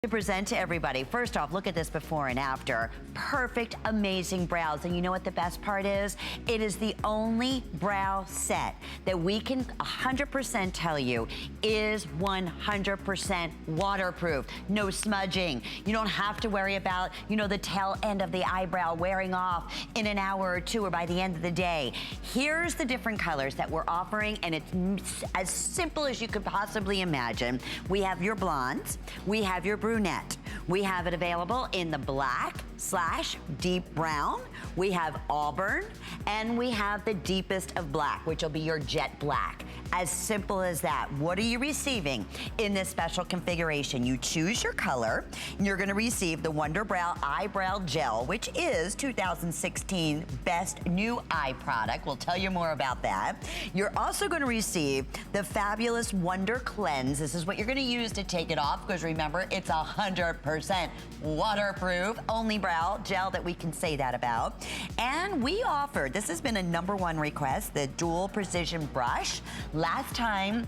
To present to everybody. First off, look at this before and after. Perfect, amazing brows. And you know what the best part is? It is the only brow set that we can 100% tell you is 100% waterproof. No smudging. You don't have to worry about, the tail end of the eyebrow wearing off in an hour or two or by the end of the day. Here's the different colors that we're offering, and it's as simple as you could possibly imagine. We have your blondes, we have your brunette. We have it available in the black/deep brown. We have auburn, and we have the deepest of black, which will be your jet black. As simple as that. What are you receiving in this special configuration? You choose your color, and you're gonna receive the Wonder Brow Eyebrow Gel, which is 2016 Best New Eye Product. We'll tell you more about that. You're also gonna receive the fabulous Wonder Cleanse. This is what you're gonna use to take it off, because remember, it's 100% waterproof, only brow gel that we can say that about. And we offer, this has been a #1 request, the dual precision brush. Last time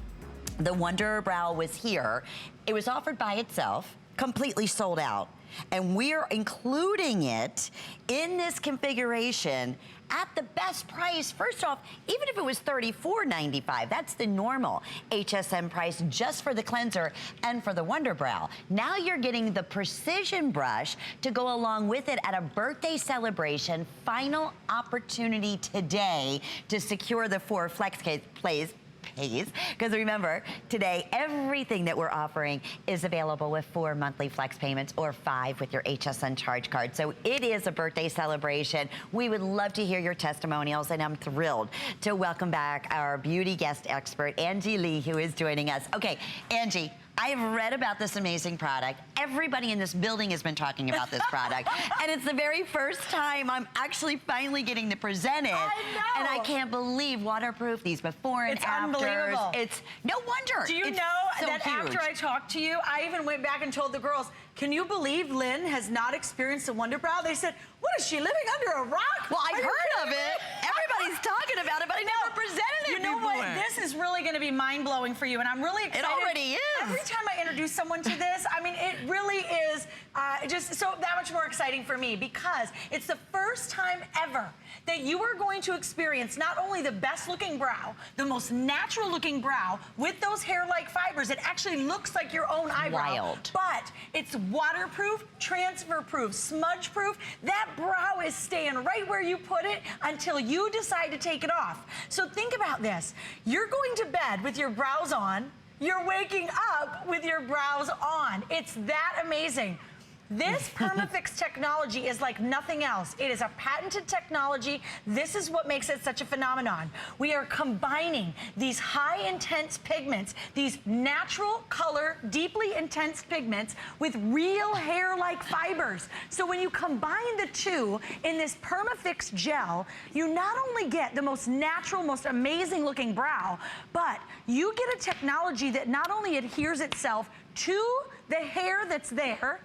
the Wonder Brow was here, it was offered by itself, completely sold out. And we're including it in this configuration at the best price. First off, even if it was $34.95, that's the normal HSN price just for the cleanser and for the Wonder Brow. Now you're getting the precision brush to go along with it at a birthday celebration. Final opportunity today to secure the 4 flex plays. Because remember, today, everything that we're offering is available with 4 monthly flex payments or 5 with your HSN charge card. So it is a birthday celebration. We would love to hear your testimonials, and I'm thrilled to welcome back our beauty guest expert, Angie Lee, who is joining us. Okay, Angie, I have read about this amazing product. Everybody in this building has been talking about this product. And it's the very first time I'm actually finally getting to present it. I know. And I can't believe waterproof, these before and afters. Unbelievable. It's no wonder. Do you it's know so that huge. After I talked to you, I even went back and told the girls, can you believe Lynn has not experienced a Wonder Brow? They said, what is she, living under a rock? Well, I've heard of it. Everybody's talking about it, but I never presented it You know before. what? This is really going to be mind-blowing for you, and I'm really excited. It already is. Every time I introduce someone to this, I mean, it really is just so that much more exciting for me, because it's the first time ever that you are going to experience not only the best-looking brow, the most natural-looking brow with those hair-like fibers. It actually looks like your own eyebrow. Wild. But it's waterproof, transfer-proof, smudge-proof. That brow is staying right where you put it until you decide to take it off. So think about this. You're going to bed with your brows on. You're waking up with your brows on. It's that amazing. This PermaFix technology is like nothing else. It is a patented technology. This is what makes it such a phenomenon. We are combining these high intense pigments, these natural color, deeply intense pigments with real hair-like fibers. So when you combine the two in this PermaFix gel, you not only get the most natural, most amazing looking brow, but you get a technology that not only adheres itself to the hair that's there,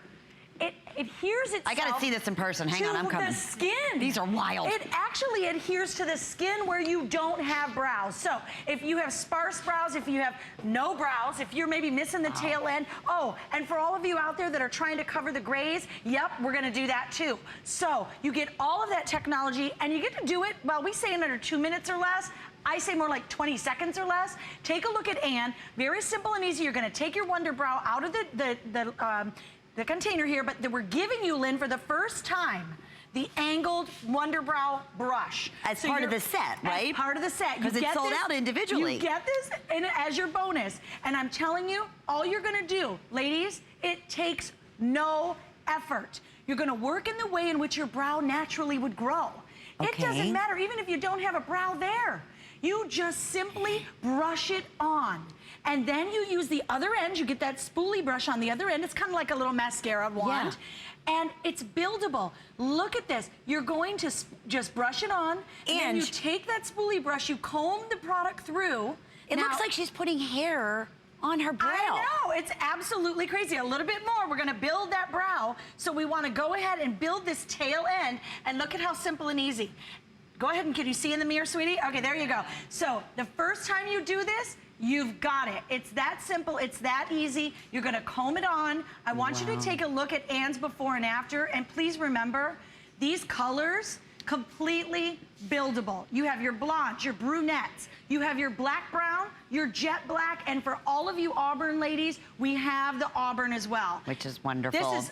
it adheres itself. I gotta see this in person. Hang on, I'm coming. To the skin. These are wild. It actually adheres to the skin where you don't have brows. So if you have sparse brows, if you have no brows, if you're maybe missing the tail end. Oh, and for all of you out there that are trying to cover the grays, yep, we're gonna do that too. So you get all of that technology, and you get to do it, well, we say in under 2 minutes or less. I say more like 20 seconds or less. Take a look at Ann. Very simple and easy. You're gonna take your Wonder Brow out of the container here, but we're giving you, Lynn, for the first time, the angled Wonder Brow brush. As part of the set, right? As part of the set. Because it's sold out individually. You get this as your bonus. And I'm telling you, all you're gonna do, ladies, it takes no effort. You're gonna work in the way in which your brow naturally would grow. Okay. It doesn't matter, even if you don't have a brow there. You just simply brush it on. And then you use the other end. You get that spoolie brush on the other end. It's kind of like a little mascara wand. Yeah. And it's buildable. Look at this. You're going to just brush it on. And then you take that spoolie brush, you comb the product through. It looks like she's putting hair on her brow. I know, it's absolutely crazy. A little bit more, we're gonna build that brow. So we wanna go ahead and build this tail end, and look at how simple and easy. Go ahead, and can you see in the mirror, sweetie? Okay, there you go. So the first time you do this, You've got it. It's that simple. It's that easy. You're going to comb it on. I want you to take a look at Anne's before and after. And please remember, these colors, completely buildable. You have your blondes, your brunettes. You have your black brown, your jet black. And for all of you Auburn ladies, we have the auburn as well. Which is wonderful. This is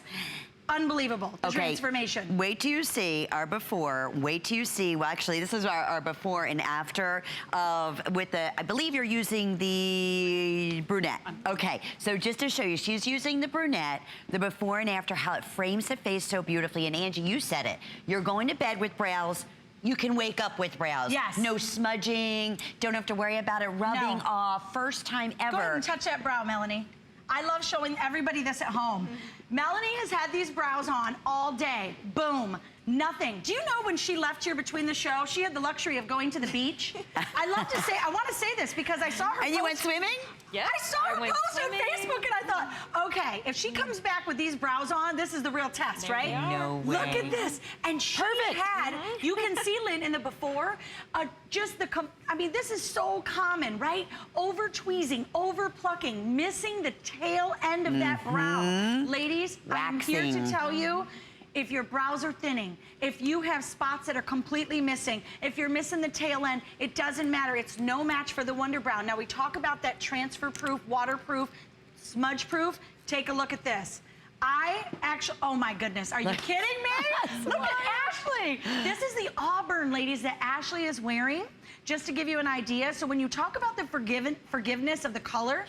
unbelievable, the transformation. Wait till you see our before. Wait till you see, well, actually, this is our before and after of, with the, I believe you're using the brunette. Okay, so just to show you, she's using the brunette, the before and after, how it frames the face so beautifully. And Angie, you said it. You're going to bed with brows. You can wake up with brows. Yes. No smudging. Don't have to worry about it rubbing off. First time ever. Go ahead and touch that brow, Melanie. I love showing everybody this at home. Melanie has had these brows on all day. Boom. Nothing. Do you know when she left here between the show, she had the luxury of going to the beach? I love to say, I want to say this because I saw her And you went swimming? Yeah. I saw her post on Facebook and I thought, okay, if she comes back with these brows on, this is the real test, right? No way. Look at this. And she had, you can see, Lynn, in the before, just the, I mean, this is so common, right? Over tweezing, over plucking, missing the tail end of that brow. Ladies, I'm here to tell you, if your brows are thinning, if you have spots that are completely missing, if you're missing the tail end, it doesn't matter. It's no match for the Wonder Brow. Now, we talk about that transfer-proof, waterproof, smudge-proof. Take a look at this. I actually, oh my goodness, are you kidding me? Look at Ashley. This is the auburn, ladies, that Ashley is wearing. Just to give you an idea, so when you talk about the forgiveness of the color,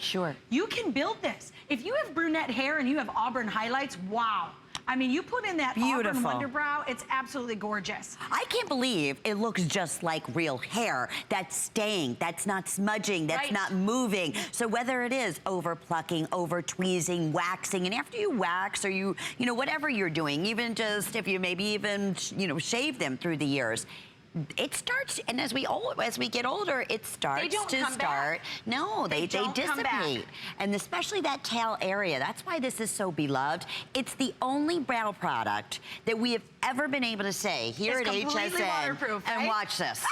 you can build this. If you have brunette hair and you have auburn highlights, wow. I mean, you put in that auburn Wonder Brow, it's absolutely gorgeous. I can't believe it looks just like real hair. That's staying, that's not smudging, that's not moving. So whether it is over plucking, over tweezing, waxing, and after you wax or you know, whatever you're doing, even just if you maybe even, you know, shave them through the years, it starts, and as we get older, it starts to start. No, they dissipate. And especially that tail area. That's why this is so beloved. It's the only brow product that we have ever been able to say here at HSN. Waterproof, and watch this.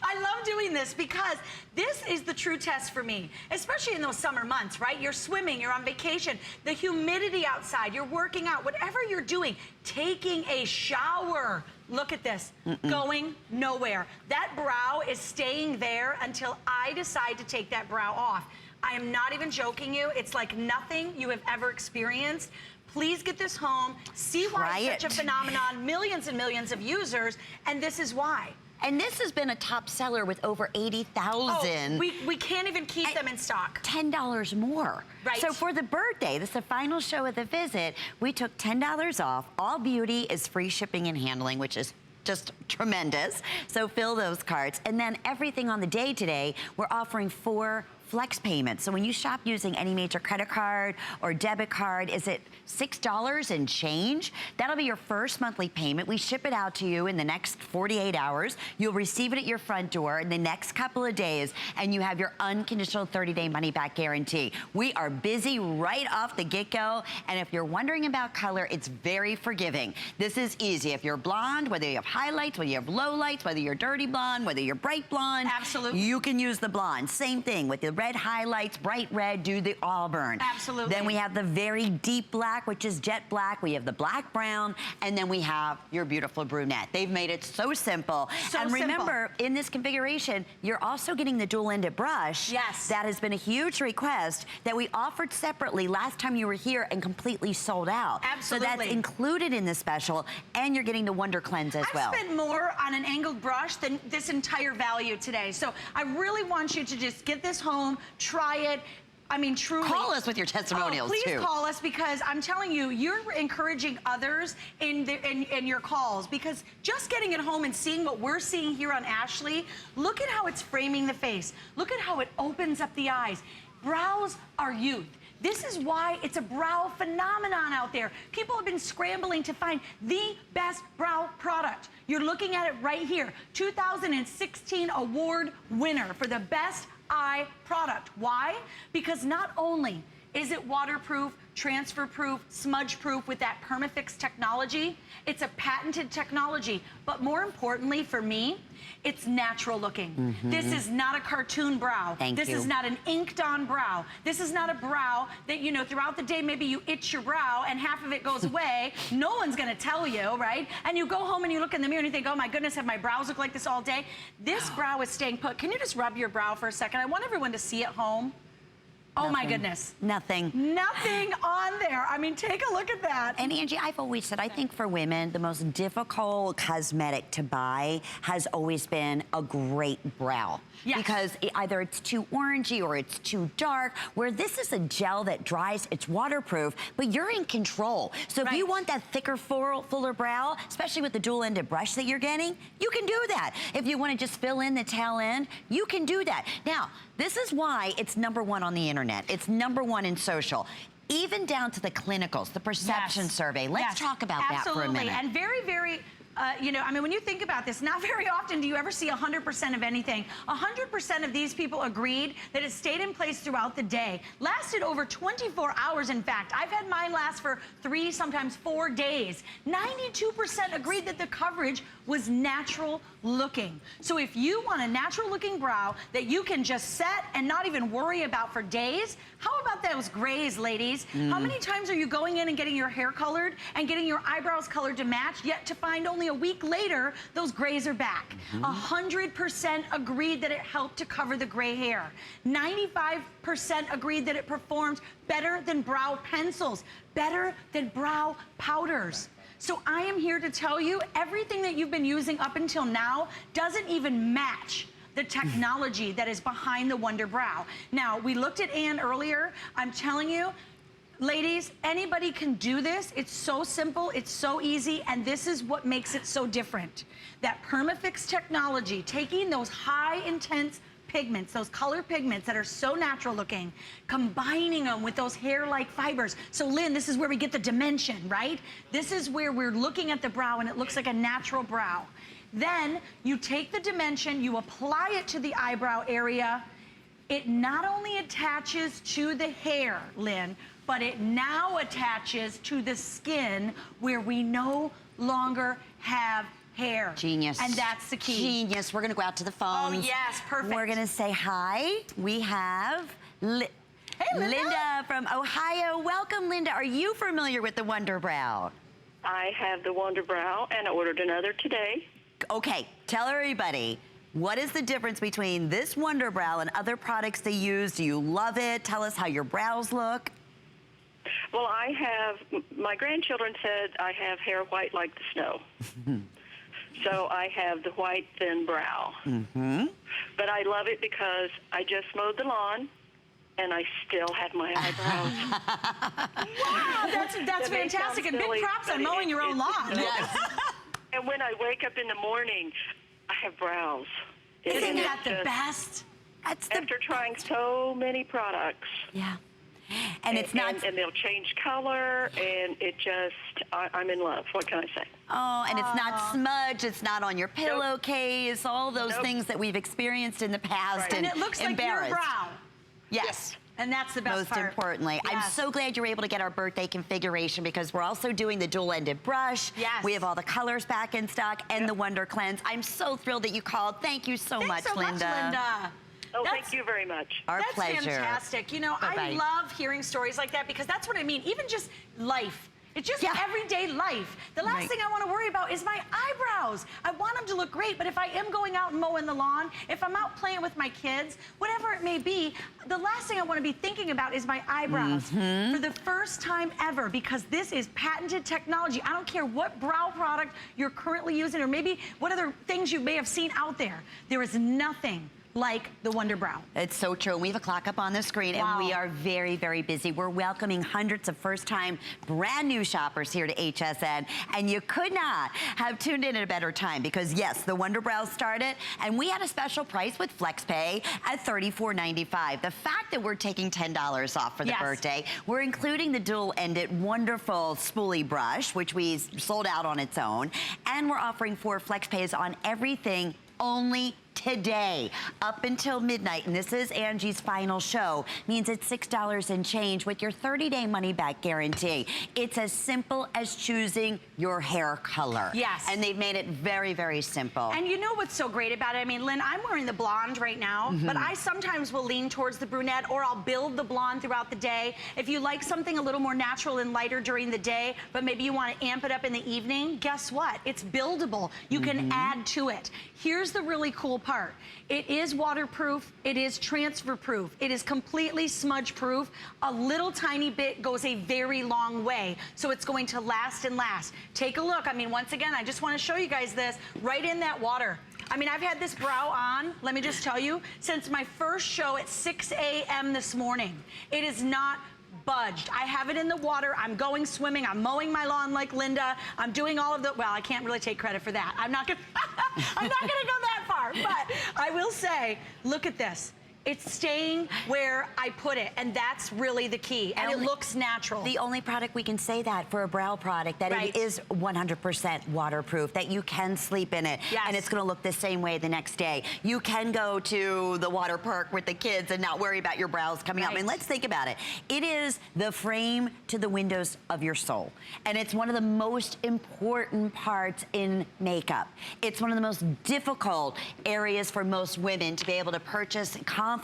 I love doing this because this is the true test for me, especially in those summer months, right? You're swimming, you're on vacation, the humidity outside, you're working out, whatever you're doing, taking a shower. Look at this, going nowhere. That brow is staying there until I decide to take that brow off. I am not even joking you. It's like nothing you have ever experienced. Please get this home, see why it's such a phenomenon, millions and millions of users, and this is why. And this has been a top seller with over 80,000. Oh, we can't even keep them in stock. $10 more. Right. So for the birthday, this is the final show of the visit, we took $10 off. All beauty is free shipping and handling, which is just tremendous. So fill those carts. And then everything on the day today, we're offering 4 flex payments. So when you shop using any major credit card or debit card, is it $6 and change? That'll be your first monthly payment. We ship it out to you in the next 48 hours. You'll receive it at your front door in the next couple of days, and you have your unconditional 30-day money-back guarantee. We are busy right off the get-go, and if you're wondering about color, it's very forgiving. This is easy. If you're blonde, whether you have highlights, whether you have lowlights, whether you're dirty blonde, whether you're bright blonde, you can use the blonde. Same thing with the red highlights, bright red, do the auburn. Absolutely. Then we have the very deep black, which is jet black. We have the black brown, and then we have your beautiful brunette. They've made it so simple. And remember, in this configuration, you're also getting the dual-ended brush. Yes. That has been a huge request that we offered separately last time you were here and completely sold out. Absolutely. So that's included in the special, and you're getting the Wonder Cleanse as well. I've spent more on an angled brush than this entire value today. So I really want you to just get this home, try it. I mean, truly. Call us with your testimonials, too. Please call us, because I'm telling you, you're encouraging others in your calls, because just getting it home and seeing what we're seeing here on Ashley, look at how it's framing the face. Look at how it opens up the eyes. Brows are youth. This is why it's a brow phenomenon out there. People have been scrambling to find the best brow product. You're looking at it right here. 2016 award winner for the best eye product. Why? Because not only Is it waterproof, transfer-proof, smudge-proof with that PermaFix technology? It's a patented technology, but more importantly for me, it's natural looking. This is not a cartoon brow. This is not an inked on brow. This is not a brow that, you know, throughout the day, maybe you itch your brow and half of it goes away. No one's gonna tell you, right? And you go home and you look in the mirror and you think, oh my goodness, have my brows look like this all day? This brow is staying put. Can you just rub your brow for a second? I want everyone to see at home. Oh my goodness. Nothing. Nothing on there. I mean, take a look at that. And Angie, I've always said, I think for women, the most difficult cosmetic to buy has always been a great brow. Yes. Because either it's too orangey or it's too dark, where this is a gel that dries, it's waterproof, but you're in control. So if you want that thicker, fuller brow, especially with the dual-ended brush that you're getting, you can do that. If you want to just fill in the tail end, you can do that. Now, this is why it's #1 on the internet. It's #1 in social. Even down to the clinicals, the perception survey. Let's talk about that for a minute. And very, very, you know, I mean, when you think about this, not very often do you ever see 100% of anything. 100% of these people agreed that it stayed in place throughout the day. Lasted over 24 hours, in fact. I've had mine last for 3, sometimes 4 days. 92% agreed that the coverage was natural looking. So if you want a natural looking brow that you can just set and not even worry about for days, how about those grays, ladies? How many times are you going in and getting your hair colored and getting your eyebrows colored to match, yet to find only a week later, those grays are back? 100% agreed that it helped to cover the gray hair. 95% agreed that it performed better than brow pencils, better than brow powders. So I am here to tell you, everything that you've been using up until now doesn't even match the technology that is behind the Wonder Brow. Now, we looked at Ann earlier. I'm telling you, ladies, anybody can do this. It's so simple, it's so easy, and this is what makes it so different. That PermaFix technology, taking those high intense pigments, those color pigments that are so natural looking, combining them with those hair-like fibers. So Lynn, this is where we get the dimension, right? This is where we're looking at the brow and it looks like a natural brow. Then you take the dimension, you apply it to the eyebrow area. It not only attaches to the hair, Lynn, but it now attaches to the skin where we no longer have hair. Genius. And that's the key. Genius. We're gonna go out to the phones. Oh yes, perfect. We're gonna say hi. We have Hey, Linda from Ohio. Welcome, Linda. Are you familiar with the Wonder Brow? I have the Wonder Brow and I ordered another today. Okay, tell everybody, what is the difference between this Wonder Brow and other products they use? Do you love it? Tell us how your brows look. Well, my grandchildren said I have hair white like the snow. So I have the white thin brow. But I love it because I just mowed the lawn and I still have my eyebrows. Wow, that's fantastic. And big silly, props on mowing your own lawn. Yes. And when I wake up in the morning, I have brows. Isn't that the best? That's the After trying so many products. Yeah. And it's not... And they'll change color, and it just, I'm in love. What can I say? Oh, and it's not smudge, it's not on your pillowcase, all those things that we've experienced in the past. And it looks like your brow. Yes. And that's the best part. Most importantly. Yes. I'm so glad you're able to get our birthday configuration because we're also doing the dual-ended brush. Yes. We have all the colors back in stock and the Wonder Cleanse. I'm so thrilled that you called. Thank you so much, Linda. Thanks so much, Linda. Oh, thank you very much. Our That's pleasure. fantastic. You know, Bye-bye. I love hearing stories like that because that's what I mean. Even just life. It's just everyday life. The last thing I want to worry about is my eyebrows. I want them to look great, but if I am going out and mowing the lawn, if I'm out playing with my kids, whatever it may be, the last thing I want to be thinking about is my eyebrows for the first time ever, because this is patented technology. I don't care what brow product you're currently using or maybe what other things you may have seen out there. There is nothing like the Wonder Brow. It's so true. We have a clock up on the screen and we are very, very busy. We're welcoming hundreds of first-time, brand new shoppers here to HSN, and you could not have tuned in at a better time because yes, the Wonder Brow started and we had a special price with FlexPay at $34.95. The fact that we're taking $10 off for the birthday, we're including the dual-ended wonderful spoolie brush, which we sold out on its own, and we're offering 4 FlexPays on everything only today up until midnight, and this is Angie's final show, means it's $6 and change with your 30-day money-back guarantee. It's as simple as choosing your hair color. Yes. And they've made it very, very simple. And you know what's so great about it? I mean, Lynn, I'm wearing the blonde right now, but I sometimes will lean towards the brunette, or I'll build the blonde throughout the day. If you like something a little more natural and lighter during the day, but maybe you want to amp it up in the evening, guess what? It's buildable. You can add to it. Here's the really cool part. It is waterproof. It is transfer proof. It is completely smudge proof. A little tiny bit goes a very long way. So it's going to last and last. Take a look. I mean, once again, I just want to show you guys this right in that water. I mean, I've had this brow on, let me just tell you, since my first show at 6 a.m. this morning. It is not budged. I have it in the water. I'm going swimming. I'm mowing my lawn like Linda. I'm doing all of the, well, I can't really take credit for that. I'm not gonna go that far, but I will say, look at this. It's staying where I put it, and that's really the key, and it looks natural. The only product we can say that for a brow product, that it is 100% waterproof, that you can sleep in it, and it's gonna look the same way the next day. You can go to the water park with the kids and not worry about your brows coming up. I mean, let's think about it. It is the frame to the windows of your soul, and it's one of the most important parts in makeup. It's one of the most difficult areas for most women to be able to purchase confidently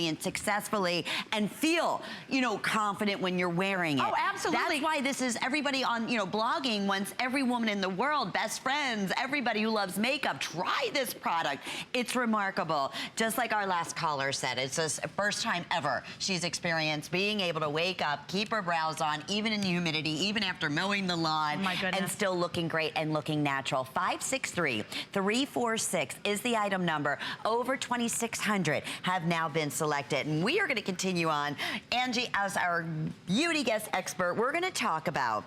and successfully and feel, you know, confident when you're wearing it. Oh, absolutely. That's why this is, everybody on, you know, blogging wants every woman in the world, best friends, everybody who loves makeup, try this product. It's remarkable. Just like our last caller said, it's the first time ever she's experienced being able to wake up, keep her brows on, even in the humidity, even after mowing the lawn, and still looking great and looking natural. 563-346 is the item number. Over 2,600 have now been selected, and we are going to continue on. Angie, as our beauty guest expert, we're going to talk about,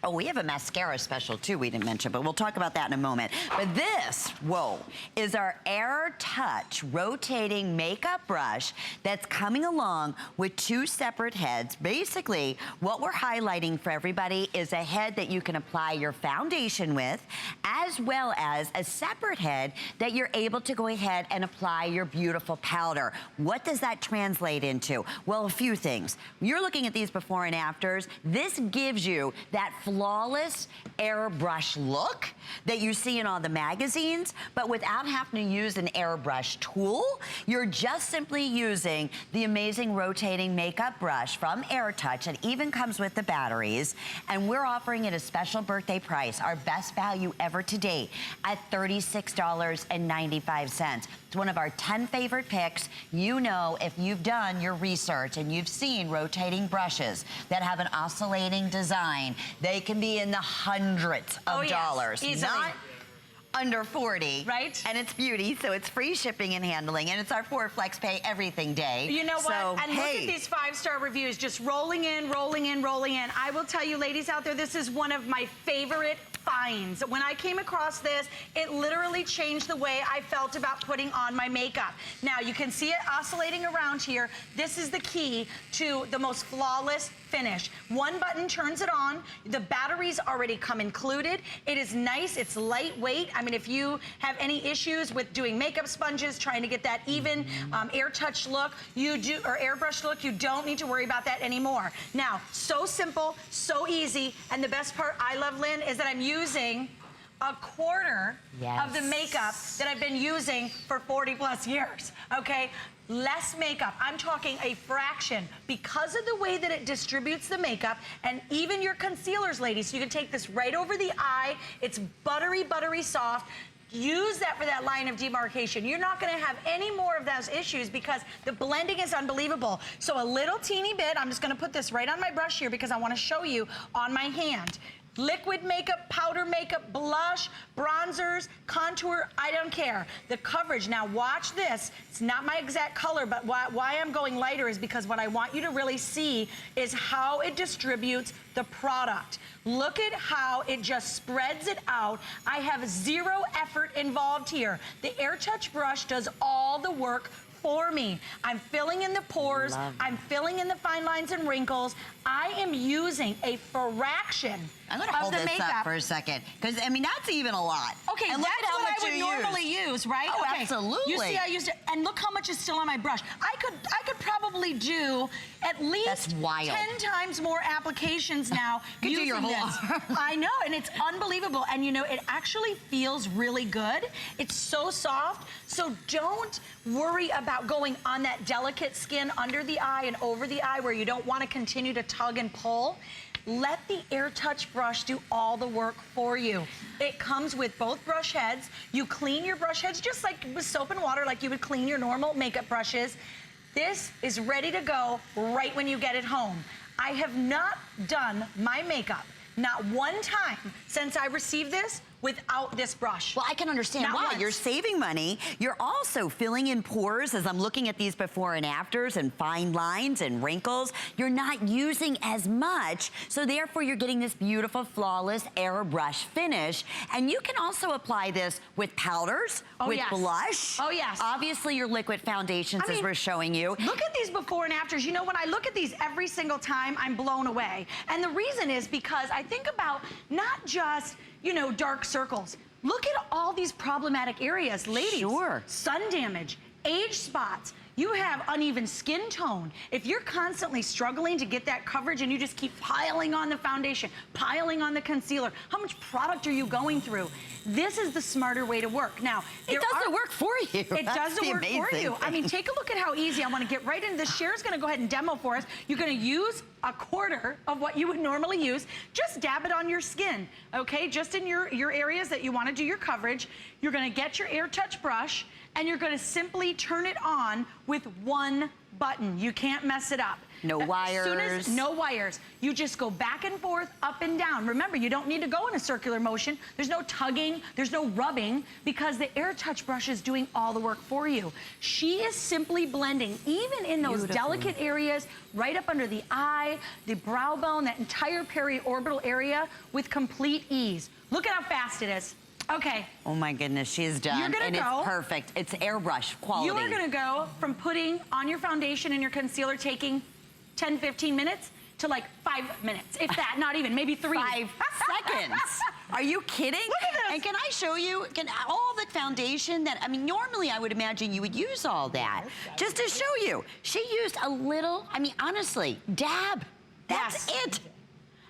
oh, we have a mascara special too we didn't mention, but we'll talk about that in a moment. But this, whoa, is our Air Touch rotating makeup brush that's coming along with two separate heads. Basically, what we're highlighting for everybody is a head that you can apply your foundation with, as well as a separate head that you're able to go ahead and apply your beautiful powder. What does that translate into? Well, a few things. You're looking at these before and afters. This gives you that flawless airbrush look that you see in all the magazines, but without having to use an airbrush tool. You're just simply using the amazing rotating makeup brush from Air Touch. It even comes with the batteries, and we're offering it a special birthday price, our best value ever to date, at $36.95. It's one of our 10 favorite picks. You know, if you've done your research and you've seen rotating brushes that have an oscillating design, they can be in the hundreds of dollars. Easily. Not under 40. Right. And it's beauty, so it's free shipping and handling, and it's our 4 flex pay everything day. You know what? So, and look at these 5-star reviews just rolling in, rolling in, rolling in. I will tell you, ladies out there, this is one of my favorite finds. When I came across this, it literally changed the way I felt about putting on my makeup. Now, you can see it oscillating around here. This is the key to the most flawless finish. One button turns it on. The batteries already come included. It is nice. It's lightweight. I mean, if you have any issues with doing makeup sponges, trying to get that even Air Touch look, or airbrush look, you don't need to worry about that anymore. Now, so simple, so easy, and the best part I love, Lynn, is that I'm using a quarter of the makeup that I've been using for 40 plus years, okay? Less makeup, I'm talking a fraction, because of the way that it distributes the makeup, and even your concealers, ladies. So you can take this right over the eye. It's buttery, buttery soft. Use that for that line of demarcation. You're not gonna have any more of those issues because the blending is unbelievable. So a little teeny bit, I'm just gonna put this right on my brush here because I wanna show you on my hand. Liquid makeup, powder makeup, blush, bronzers, contour, I don't care. The coverage, now watch this. It's not my exact color, but why I'm going lighter is because what I want you to really see is how it distributes the product. Look at how it just spreads it out. I have zero effort involved here. The Air Touch brush does all the work for me. I'm filling in the pores. I'm filling in the fine lines and wrinkles. I am using a fraction I'm gonna hold this up for a second, because I mean that's even a lot. Okay, and look that's at how what much I would normally use, right? Oh, okay. absolutely. You see, I used it, and look how much is still on my brush. I could probably do at least That's wild. 10 times more applications now Could using do your whole this. arm. I know, and it's unbelievable. And you know, it actually feels really good. It's so soft. So don't worry about going on that delicate skin under the eye and over the eye where you don't want to continue to tug and pull. Let the Air Touch brush do all the work for you. It comes with both brush heads. You clean your brush heads just like with soap and water, like you would clean your normal makeup brushes. This is ready to go right when you get it home. I have not done my makeup, not one time since I received this, without this brush. Well, I can understand Not why. once. You're saving money. You're also filling in pores. As I'm looking at these before and afters and fine lines and wrinkles, you're not using as much. So therefore, you're getting this beautiful, flawless airbrush finish. And you can also apply this with powders, with yes. blush. Oh, yes. Obviously, your liquid foundations, I as mean, we're showing you. Look at these before and afters. You know, when I look at these every single time, I'm blown away. And the reason is because I think about not just, you know, dark circles. Look at all these problematic areas, ladies. Sure. Sun damage, age spots. You have uneven skin tone. If you're constantly struggling to get that coverage and you just keep piling on the foundation, piling on the concealer, how much product are you going through? This is the smarter way to work. Now, It does the work for you. It does the work for you. I mean, take a look at how easy. I want to get right into this. Cher's going to go ahead and demo for us. You're going to use a quarter of what you would normally use. Just dab it on your skin, okay? Just in your areas that you want to do your coverage. You're going to get your Air Touch brush, and you're going to simply turn it on with one button. You can't mess it up. No wires. No wires. You just go back and forth, up and down. Remember, you don't need to go in a circular motion. There's no tugging. There's no rubbing, because the Air Touch brush is doing all the work for you. She is simply blending, even in those delicate areas, right up under the eye, the brow bone, that entire periorbital area, with complete ease. Look at how fast it is. Okay. Oh my goodness, she is done. You're gonna and go. It's perfect. It's airbrush quality. You are gonna go from putting on your foundation and your concealer, taking 10, 15 minutes, to like 5 minutes, if that, not even, maybe 3. 5 seconds. Are you kidding? Look at this. And can I show you, all the foundation that, I mean, normally I would imagine you would use all that. Just to show you, she used a little, I mean, honestly, dab. That's it.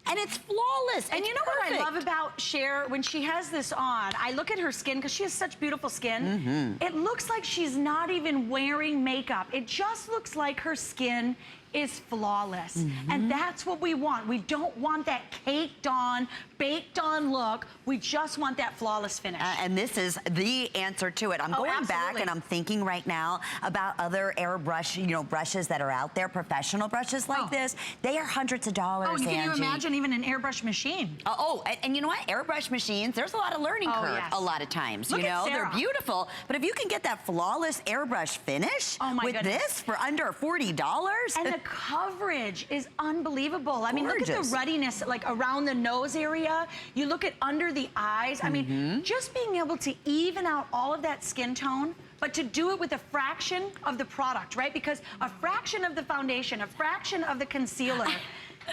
And it's flawless. And it's you know perfect. what I love about Cher? When she has this on, I look at her skin, because she has such beautiful skin. It looks like she's not even wearing makeup. It just looks like her skin is flawless. And that's what we want. We don't want that caked on, baked on look. We just want that flawless finish. And this is the answer to it. I'm going back and I'm thinking right now about other airbrush, you know, brushes that are out there, professional brushes like this. They are hundreds of dollars, Can you Angie. imagine even an airbrush machine? And you know what? Airbrush machines, there's a lot of learning curve a lot of times. Look you at know, Sarah. they're beautiful. But if you can get that flawless airbrush finish with this for under $40. And the coverage is unbelievable. I mean, look at the ruddiness, like around the nose area. You look at under the eyes. I mean, just being able to even out all of that skin tone, but to do it with a fraction of the product, right? Because a fraction of the foundation, a fraction of the concealer.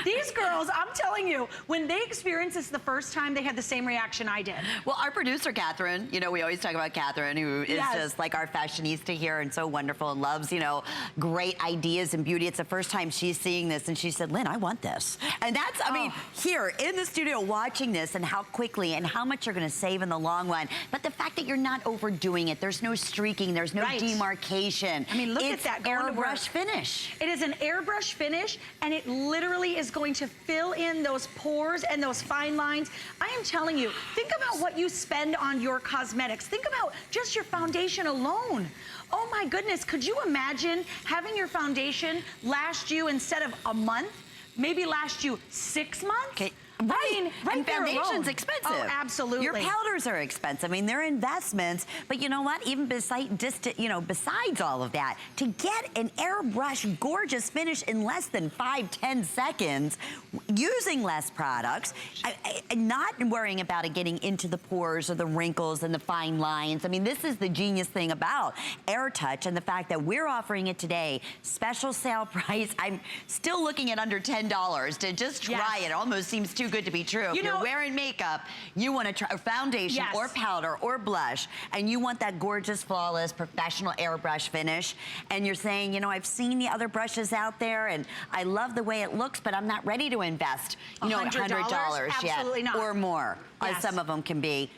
These girls, I'm telling you, when they experienced this the first time, they had the same reaction I did. Well, our producer, Catherine, you know, we always talk about Catherine, who is just like our fashionista here and so wonderful and loves, you know, great ideas and beauty. It's the first time she's seeing this, and she said, Lynn, I want this. And that's, I mean, here in the studio watching this and how quickly and how much you're going to save in the long run. But the fact that you're not overdoing it, there's no streaking, there's no demarcation. I mean, look at that airbrush finish. It is an airbrush finish, and it literally is going to fill in those pores and those fine lines. I am telling you, think about what you spend on your cosmetics. Think about just your foundation alone. Oh my goodness, could you imagine having your foundation last you, instead of a month, maybe last you 6 months? Okay. Right, I mean, and foundation's expensive. Oh, absolutely. Your powders are expensive. I mean, they're investments. But you know what? Even besides all of that, to get an airbrush gorgeous finish in less than 5-10 seconds, using less products, and not worrying about it getting into the pores or the wrinkles and the fine lines. I mean, this is the genius thing about Air Touch, and the fact that we're offering it today, special sale price. I'm still looking at under $10 to just try it. It almost seems too too good to be true. You if you're wearing makeup, you want to try foundation or powder or blush, and you want that gorgeous, flawless, professional airbrush finish, and you're saying, you know, I've seen the other brushes out there, and I love the way it looks, but I'm not ready to invest, you know, $100 yet. Absolutely not. Or more, as Yes. some of them can be.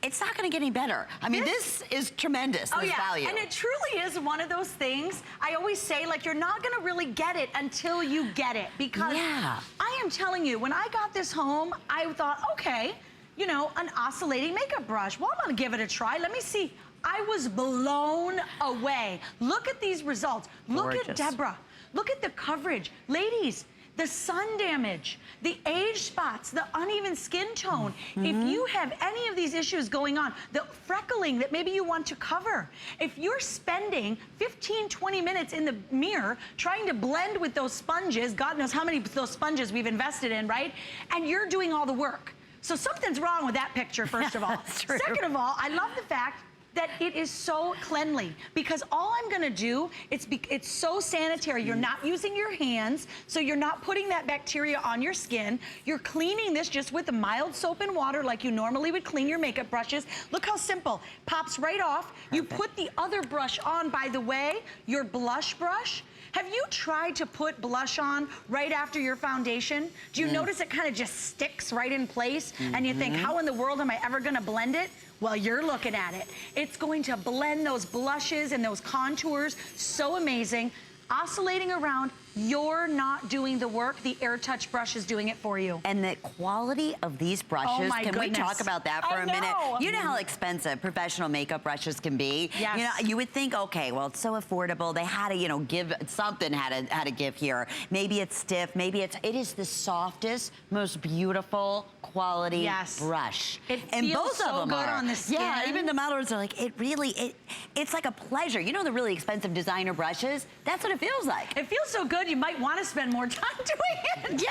It's not going to get any better. I mean, this is tremendous, this value. And it truly is one of those things, I always say, like, you're not going to really get it until you get it. Because I am telling you, when I got this home, I thought, okay, you know, an oscillating makeup brush. Well, I'm going to give it a try. Let me see. I was blown away. Look at these results. Look at Deborah. Look at the coverage. Ladies, the sun damage, the age spots, the uneven skin tone. If you have any of these issues going on, the freckling that maybe you want to cover, if you're spending 15, 20 minutes in the mirror trying to blend with those sponges, God knows how many of those sponges we've invested in, right? And you're doing all the work. So something's wrong with that picture, first of all. Second of all, I love the fact that it is so cleanly, because all I'm gonna do, it's so sanitary. You're not using your hands, so you're not putting that bacteria on your skin. You're cleaning this just with a mild soap and water like you normally would clean your makeup brushes. Look how simple, pops right off. You put the other brush on, by the way, your blush brush. Have you tried to put blush on right after your foundation? Do you notice it kind of just sticks right in place? And you think, how in the world am I ever gonna blend it? Well, you're looking at it. It's going to blend those blushes and those contours. So amazing. Oscillating around, you're not doing the work. The Air Touch brush is doing it for you. And the quality of these brushes, can we talk about that for a minute? You know how expensive professional makeup brushes can be? Yes. You know, you would think, okay, well, it's so affordable. They had to, you know, give something, had to give here. Maybe it's stiff, maybe it is the softest, most beautiful quality brush. It and feels both so of them good are. on the skin. Yeah, even the models are like, it's like a pleasure. You know the really expensive designer brushes? That's what it feels like. It feels so good, you might want to spend more time doing it. Yeah,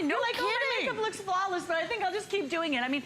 no You're like, kidding. oh, my makeup looks flawless, but I think I'll just keep doing it. I mean,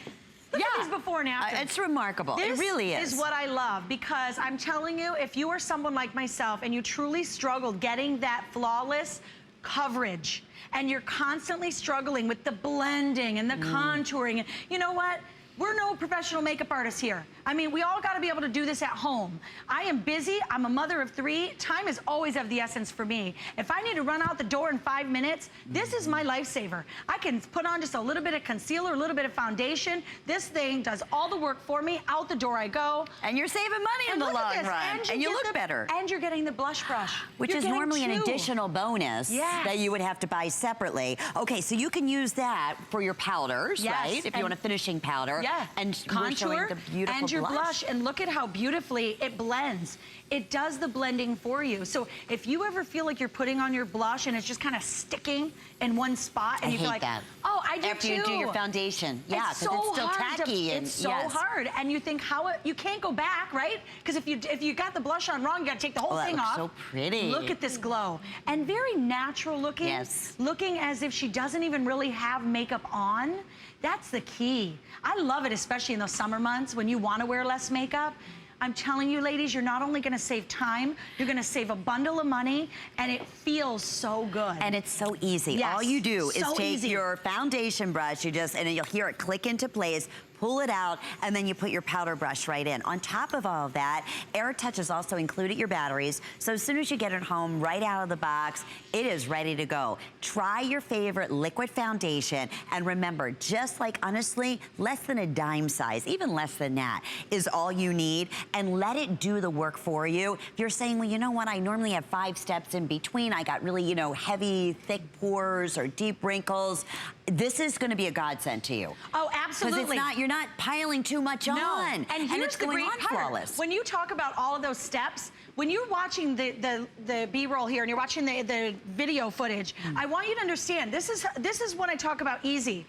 look at these before and after. It's remarkable. It really is. This is what I love, because I'm telling you, if you are someone like myself and you truly struggled getting that flawless coverage, and you're constantly struggling with the blending and the contouring, and you know what? We're no professional makeup artists here. I mean, we all gotta be able to do this at home. I am busy, I'm a mother of 3. Time is always of the essence for me. If I need to run out the door in 5 minutes, this is my lifesaver. I can put on just a little bit of concealer, a little bit of foundation. This thing does all the work for me. Out the door I go. And you're saving money in the long run. And you look better. And you're getting the blush brush. Which is normally an additional bonus that you would have to buy separately. Okay, so you can use that for your powders, right? If you want a finishing powder. And contour the beautiful and your blush. And look at how beautifully it blends. It does the blending for you. So if you ever feel like you're putting on your blush and it's just kind of sticking in one spot, and you feel like, oh, I do too. After you do your foundation, because it's still tacky. It's so hard, and you think you can't go back, right? Because if you got the blush on wrong, you got to take the whole thing off. So pretty. Look at this glow, and very natural looking. Looking as if she doesn't even really have makeup on. That's the key. I love it, especially in those summer months when you want to wear less makeup. I'm telling you, ladies, you're not only gonna save time, you're gonna save a bundle of money, and it feels so good. And it's so easy. All you do is take your foundation brush, and you'll hear it click into place, pull it out, and then you put your powder brush right in. On top of all of that, Air Touch is also included your batteries, so as soon as you get it home, right out of the box, it is ready to go. Try your favorite liquid foundation, and remember, just like, honestly, less than a dime size, even less than that, is all you need, and let it do the work for you. If you're saying, well, you know what, I normally have 5 steps in between, I got really, you know, heavy, thick pores or deep wrinkles, this is gonna be a godsend to you. Oh, absolutely. Because you're not piling too much on. And it's going on flawless. When you talk about all of those steps, when you're watching the B-roll here and you're watching the video footage, I want you to understand, this is when I talk about easy.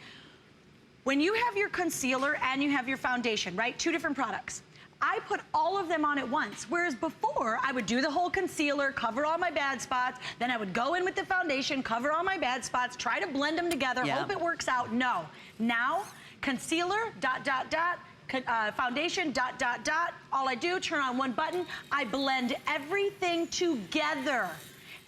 When you have your concealer and you have your foundation, right? 2 different products. I put all of them on at once, whereas before I would do the whole concealer, cover all my bad spots, then I would go in with the foundation, cover all my bad spots, try to blend them together, hope it works out. No. Now, concealer, foundation, all I do, turn on one button, I blend everything together.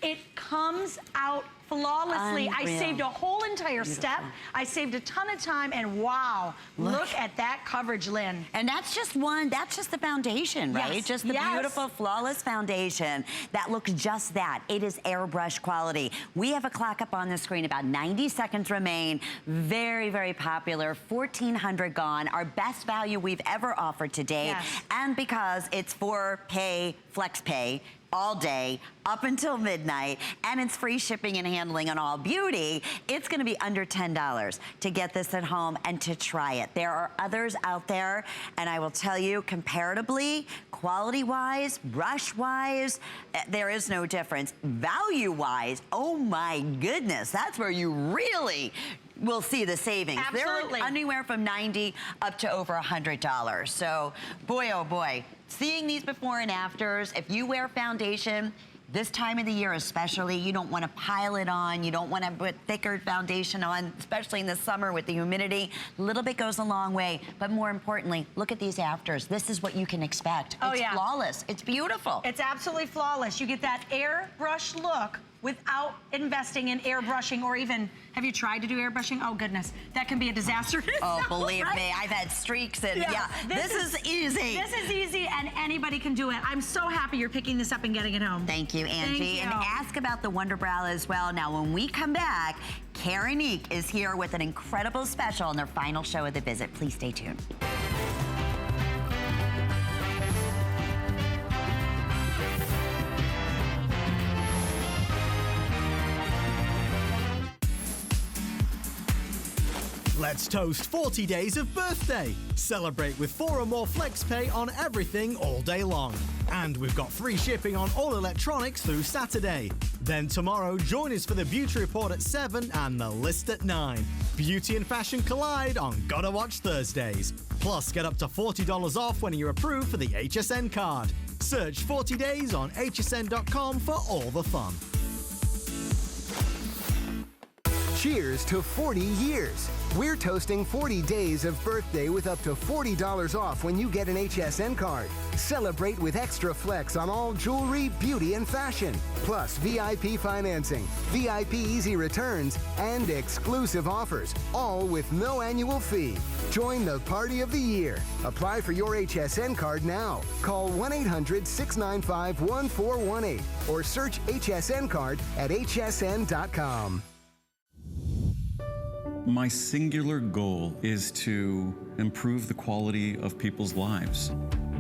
It comes out flawlessly. I Unreal. saved a whole entire step. I saved a ton of time, and wow, look at that coverage, Lynn. And that's just the foundation, right? Yes, Just the yes. beautiful, flawless foundation that looks just that. It is airbrush quality. We have a clock up on the screen, about 90 seconds remain. Very, very popular, 1,400 gone. Our best value we've ever offered to date. Yes. And because it's for pay, flex pay, all day, up until midnight, and it's free shipping and handling on all beauty, it's gonna be under $10 to get this at home and to try it. There are others out there, and I will tell you, comparatively, quality-wise, brush-wise, there is no difference. Value-wise, oh my goodness, that's where you really will see the savings. Absolutely. They're anywhere from $90 up to over $100. So, boy, oh boy, seeing these before and afters, if you wear foundation, this time of the year especially, you don't want to pile it on. You don't want to put thicker foundation on, especially in the summer with the humidity. A little bit goes a long way. But more importantly, look at these afters. This is what you can expect. Oh, it's yeah. flawless. It's beautiful. It's absolutely flawless. You get that airbrush look without investing in airbrushing, or even, have you tried to do airbrushing? Oh goodness, that can be a disaster. Oh, believe me, I've had streaks and yeah, this is easy. This is easy, and anybody can do it. I'm so happy you're picking this up and getting it home. Thank you, Angie. Thank you. And ask about the Wonder Brow as well. Now, when we come back, Karenique is here with an incredible special on their final show of the visit. Please stay tuned. Let's toast 40 days of birthday. Celebrate with 4 or more flex pay on everything all day long. And we've got free shipping on all electronics through Saturday. Then tomorrow, join us for the Beauty Report at 7 and the list at 9. Beauty and fashion collide on Gotta Watch Thursdays. Plus, get up to $40 off when you're approved for the HSN card. Search 40 days on hsn.com for all the fun. Cheers to 40 years. We're toasting 40 days of birthday with up to $40 off when you get an HSN card. Celebrate with extra flex on all jewelry, beauty, and fashion. Plus VIP financing, VIP easy returns, and exclusive offers, all with no annual fee. Join the party of the year. Apply for your HSN card now. Call 1-800-695-1418 or search HSN card at hsn.com. My singular goal is to improve the quality of people's lives.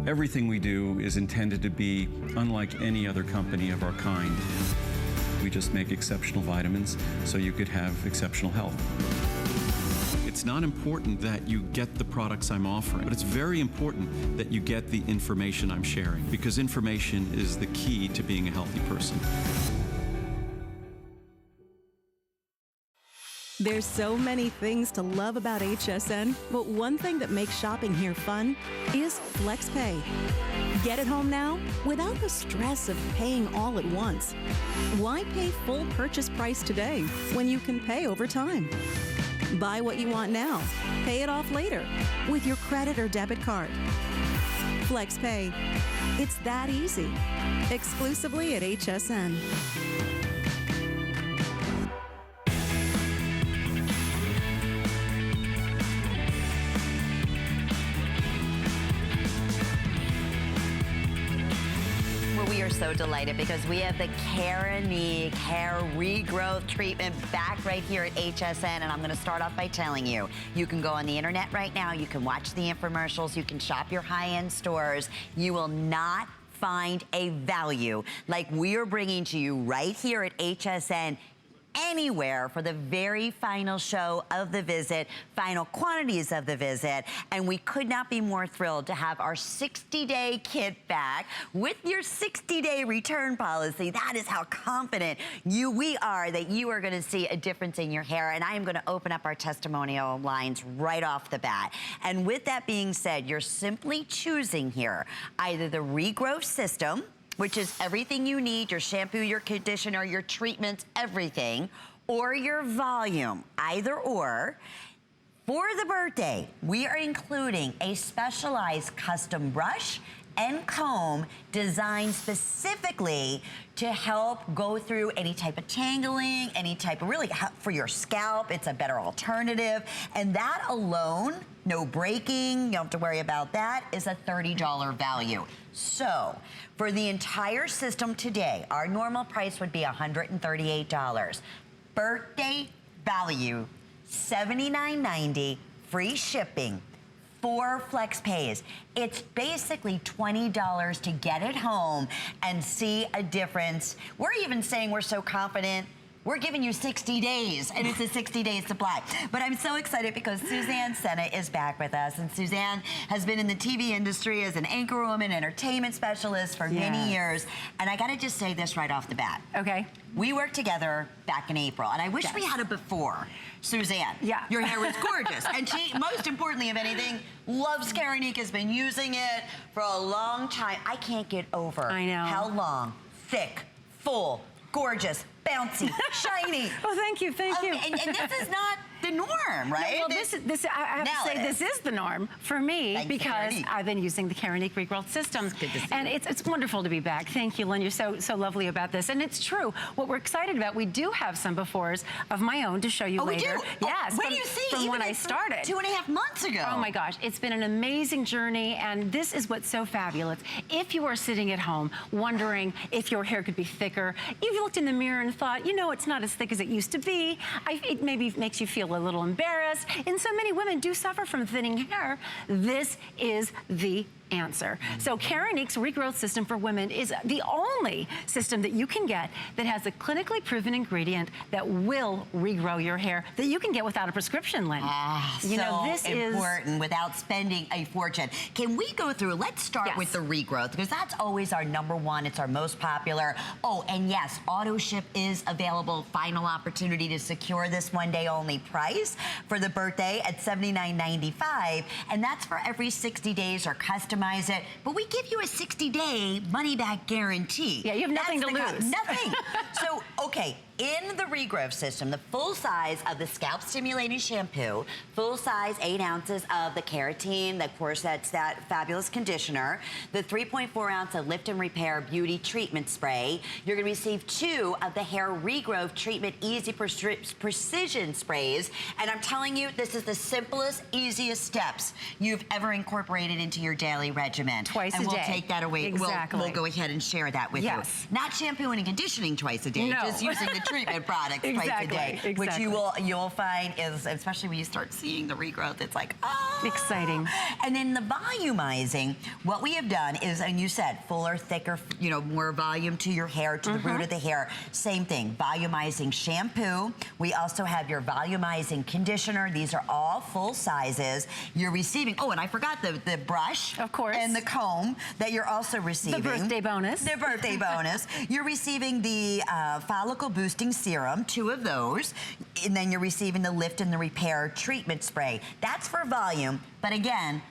Everything we do is intended to be unlike any other company of our kind. We just make exceptional vitamins so you could have exceptional health. It's not important that you get the products I'm offering, but it's very important that you get the information I'm sharing, because information is the key to being a healthy person. There's so many things to love about HSN, but one thing that makes shopping here fun is FlexPay. Get it home now without the stress of paying all at once. Why pay full purchase price today when you can pay over time? Buy what you want now, pay it off later with your credit or debit card. FlexPay. It's that easy. Exclusively at HSN. We are so delighted because we have the Karenique hair regrowth treatment back right here at HSN, and I'm going to start off by telling you, you can go on the internet right now, you can watch the infomercials, you can shop your high-end stores. You will not find a value like we are bringing to you right here at HSN anywhere for the very final show of the visit, final quantities of the visit, and we could not be more thrilled to have our 60-day kit back with your 60-day return policy. That is how confident we are that you are going to see a difference in your hair, and I am going to open up our testimonial lines right off the bat. And with that being said, you're simply choosing here either the regrowth system, which is everything you need, your shampoo, your conditioner, your treatments, everything, or your volume, either or. For the birthday, we are including a specialized custom brush and comb designed specifically to help go through any type of tangling, any type of really for your scalp. It's a better alternative. And that alone, no breaking, you don't have to worry about that, is a $30 value. So for the entire system today, our normal price would be $138. Birthday value, $79.90, free shipping. 4 flex pays. It's basically $20 to get it home and see a difference. We're even saying we're so confident, we're giving you 60 days, and it's a 60-day supply. But I'm so excited because Suzanne Senna is back with us, and Suzanne has been in the TV industry as an anchorwoman, entertainment specialist for many years. And I gotta just say this right off the bat. Okay. We worked together back in April, and I wish we had a before. Suzanne, your hair was gorgeous. And she, most importantly of anything, loves Keranique, has been using it for a long time. I can't get over how long, thick, full, gorgeous, bouncy, shiny. Oh, thank you, thank you. And this is not the norm, right? No, well, this I have to say, this is the norm for me because I've been using the Keranique regrowth system. It's good to see and you. it's wonderful to be back. Thank you, Lynn. You're so lovely about this. And it's true. What we're excited about, we do have some befores of my own to show you later. We do? Yes. When do you see? From Even when I started. 2.5 months ago. Oh my gosh, it's been an amazing journey, and this is what's so fabulous. If you are sitting at home wondering if your hair could be thicker, you've looked in the mirror and thought, you know, it's not as thick as it used to be. It maybe makes you feel a little embarrassed. And so many women do suffer from thinning hair. This is the answer. So Keranique's regrowth system for women is the only system that you can get that has a clinically proven ingredient that will regrow your hair that you can get without a prescription, Lynn. You know, this is important without spending a fortune. Can we go through, let's start with the regrowth, because that's always our #1, it's our most popular. Oh, and yes, auto ship is available. Final opportunity to secure this one-day only price for the birthday at $79.95, and that's for every 60 days or customize it, but we give you a 60-day money-back guarantee. Yeah, you have nothing to lose. Nothing. So, okay, in the regrowth system, the full size of the scalp stimulating shampoo, full size 8 ounces of the keratin, of course that's that fabulous conditioner, the 3.4 ounce of Lift and Repair Beauty Treatment Spray. You're gonna receive 2 of the Hair Regrowth Treatment Easy Precision Sprays. And I'm telling you, this is the simplest, easiest steps you've ever incorporated into your daily regimen. Twice a day. And we'll take that away. Exactly. We'll go ahead and share that with you. Not shampooing and conditioning twice a day, just using the treatment products twice a day, which you'll find is, especially when you start seeing the regrowth, it's like, oh. Exciting. And then the volumizing, what we have done is, and you said fuller, thicker, you know, more volume to your hair, to the root of the hair. Same thing, volumizing shampoo. We also have your volumizing conditioner. These are all full sizes. You're receiving, oh, and I forgot the brush. Of course. And the comb that you're also receiving. The birthday bonus. The birthday bonus. You're receiving the follicle boosting serum, 2 of those, and then you're receiving the Lift and the Repair Treatment Spray. That's for volume, but again,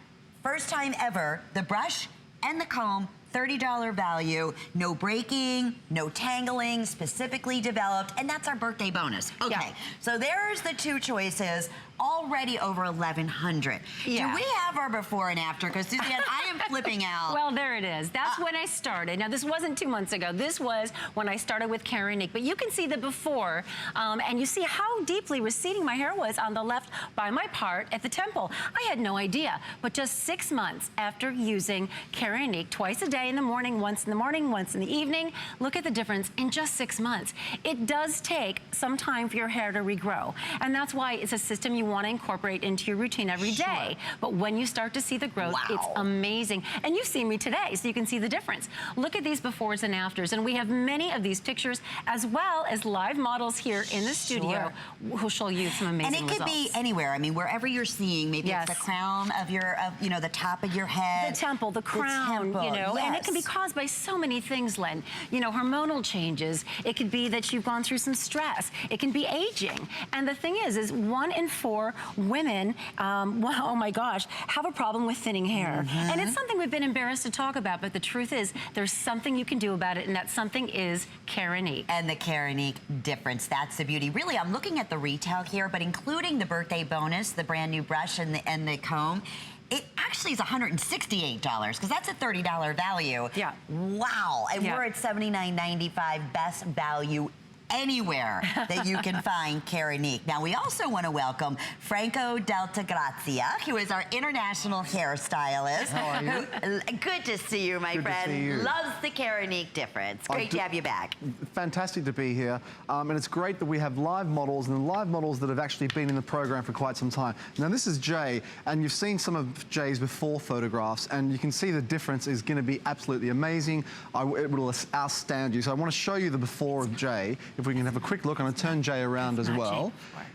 first time ever, the brush and the comb, $30 value, no breaking, no tangling, specifically developed, and that's our birthday bonus. Okay, so there's the 2 choices, already over 1,100. Do we have our before and after? Because Suzanne, I am flipping out. Well, there it is. That's when I started. Now, this wasn't 2 months ago. This was when I started with Keranique. But you can see the before, and you see how deeply receding my hair was on the left by my part at the temple. I had no idea. But just 6 months after using Keranique twice a day in the morning, once in the morning, once in the evening, look at the difference in just 6 months. It does take some time for your hair to regrow. And that's why it's a system you want to incorporate into your routine every day. But when you start to see the growth, it's amazing. And you've seen me today, so you can see the difference. Look at these befores and afters. And we have many of these pictures, as well as live models here in the studio who'll show you some amazing results. And it could be anywhere. I mean, wherever you're seeing, maybe it's the crown of your, you know, the top of your head. The temple, the crown, you know, and it can be caused by so many things, Lynn. You know, hormonal changes. It could be that you've gone through some stress. It can be aging. And the thing is 1 in 4 women, oh my gosh, have a problem with thinning hair. And it's something we've been embarrassed to talk about, but the truth is there's something you can do about it, and that something is Keranique. And the Keranique difference, that's the beauty. Really, I'm looking at the retail here, but including the birthday bonus, the brand new brush and the comb, It actually is $168 because that's a $30 value. Yeah. Wow. And we're at $79.95, best value anywhere that you can find Keranique. Now, we also want to welcome Franco Deltagrazia, who is our international hairstylist. How are you? Good to see you, my Good to friend. see you. Loves the Keranique difference. Great to have you back. Fantastic to be here. And it's great that we have live models, and live models that have actually been in the program for quite some time. Now, this is Jay, and you've seen some of Jay's before photographs, and you can see the difference is going to be absolutely amazing. It will outstand you. So I want to show you the before of Jay. If we can have a quick look, I'm going to turn Jay around as well.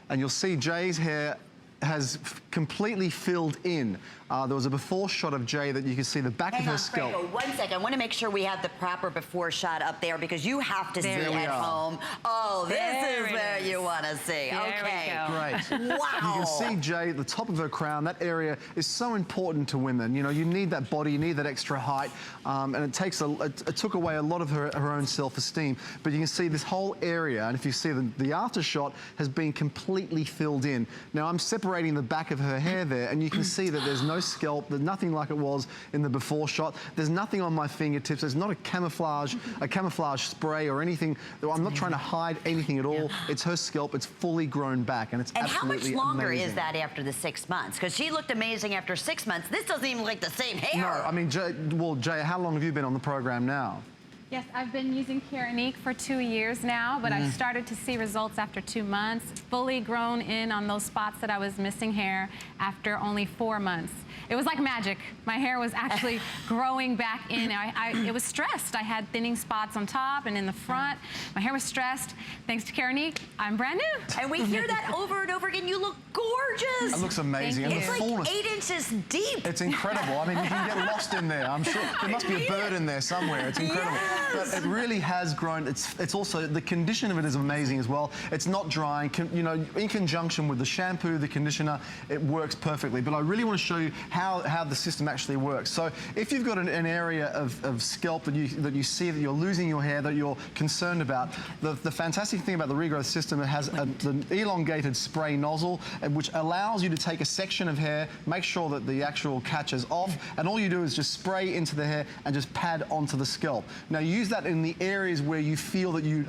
And you'll see Jay's hair has completely filled in. There was a before shot of Jay that you can see the back of her scalp. Franco, 1 second. I want to make sure we have the proper before shot up there because you have to see at home. Oh, this is where you want to see. Okay. Great. Wow. You can see Jay at the top of her crown. That area is so important to women. You know, you need that body, you need that extra height, and it took away a lot of her own self-esteem. But you can see this whole area, and if you see the after shot, has been completely filled in. Now, I'm separating the back of her hair there, and you can see that there's no scalp. There's nothing like it was in the before shot. There's nothing on my fingertips. There's not a camouflage spray or anything. I'm not trying to hide anything at all. It's her scalp. It's fully grown back, and it's absolutely amazing. And how much longer is that after the 6 months? Because she looked amazing after 6 months. This doesn't even look like the same hair. No, I mean, Jay, how long have you been on the program now? Yes, I've been using Keranique for 2 years now, but I started to see results after 2 months, fully grown in on those spots that I was missing hair after only 4 months. It was like magic. My hair was actually growing back in. It was stressed. I had thinning spots on top and in the front. My hair was stressed. Thanks to Keranique, I'm brand new. And we hear that over and over again. You look gorgeous. It looks amazing. And It's the like fullness. 8 inches deep. It's incredible. I mean, you can get lost in there. I'm sure there must be a bird in there somewhere. It's incredible. But it really has grown. It's also, the condition of it is amazing as well. It's not drying. You know, in conjunction with the shampoo, the conditioner, it works perfectly. But I really want to show you how the system actually works. So if you've got an area of scalp that you see that you're losing your hair, that you're concerned about, the fantastic thing about the regrowth system, it has an elongated spray nozzle, which allows you to take a section of hair, make sure that the actual catch is off, and all you do is just spray into the hair and just pad onto the scalp. Now, you use that in the areas where you feel that you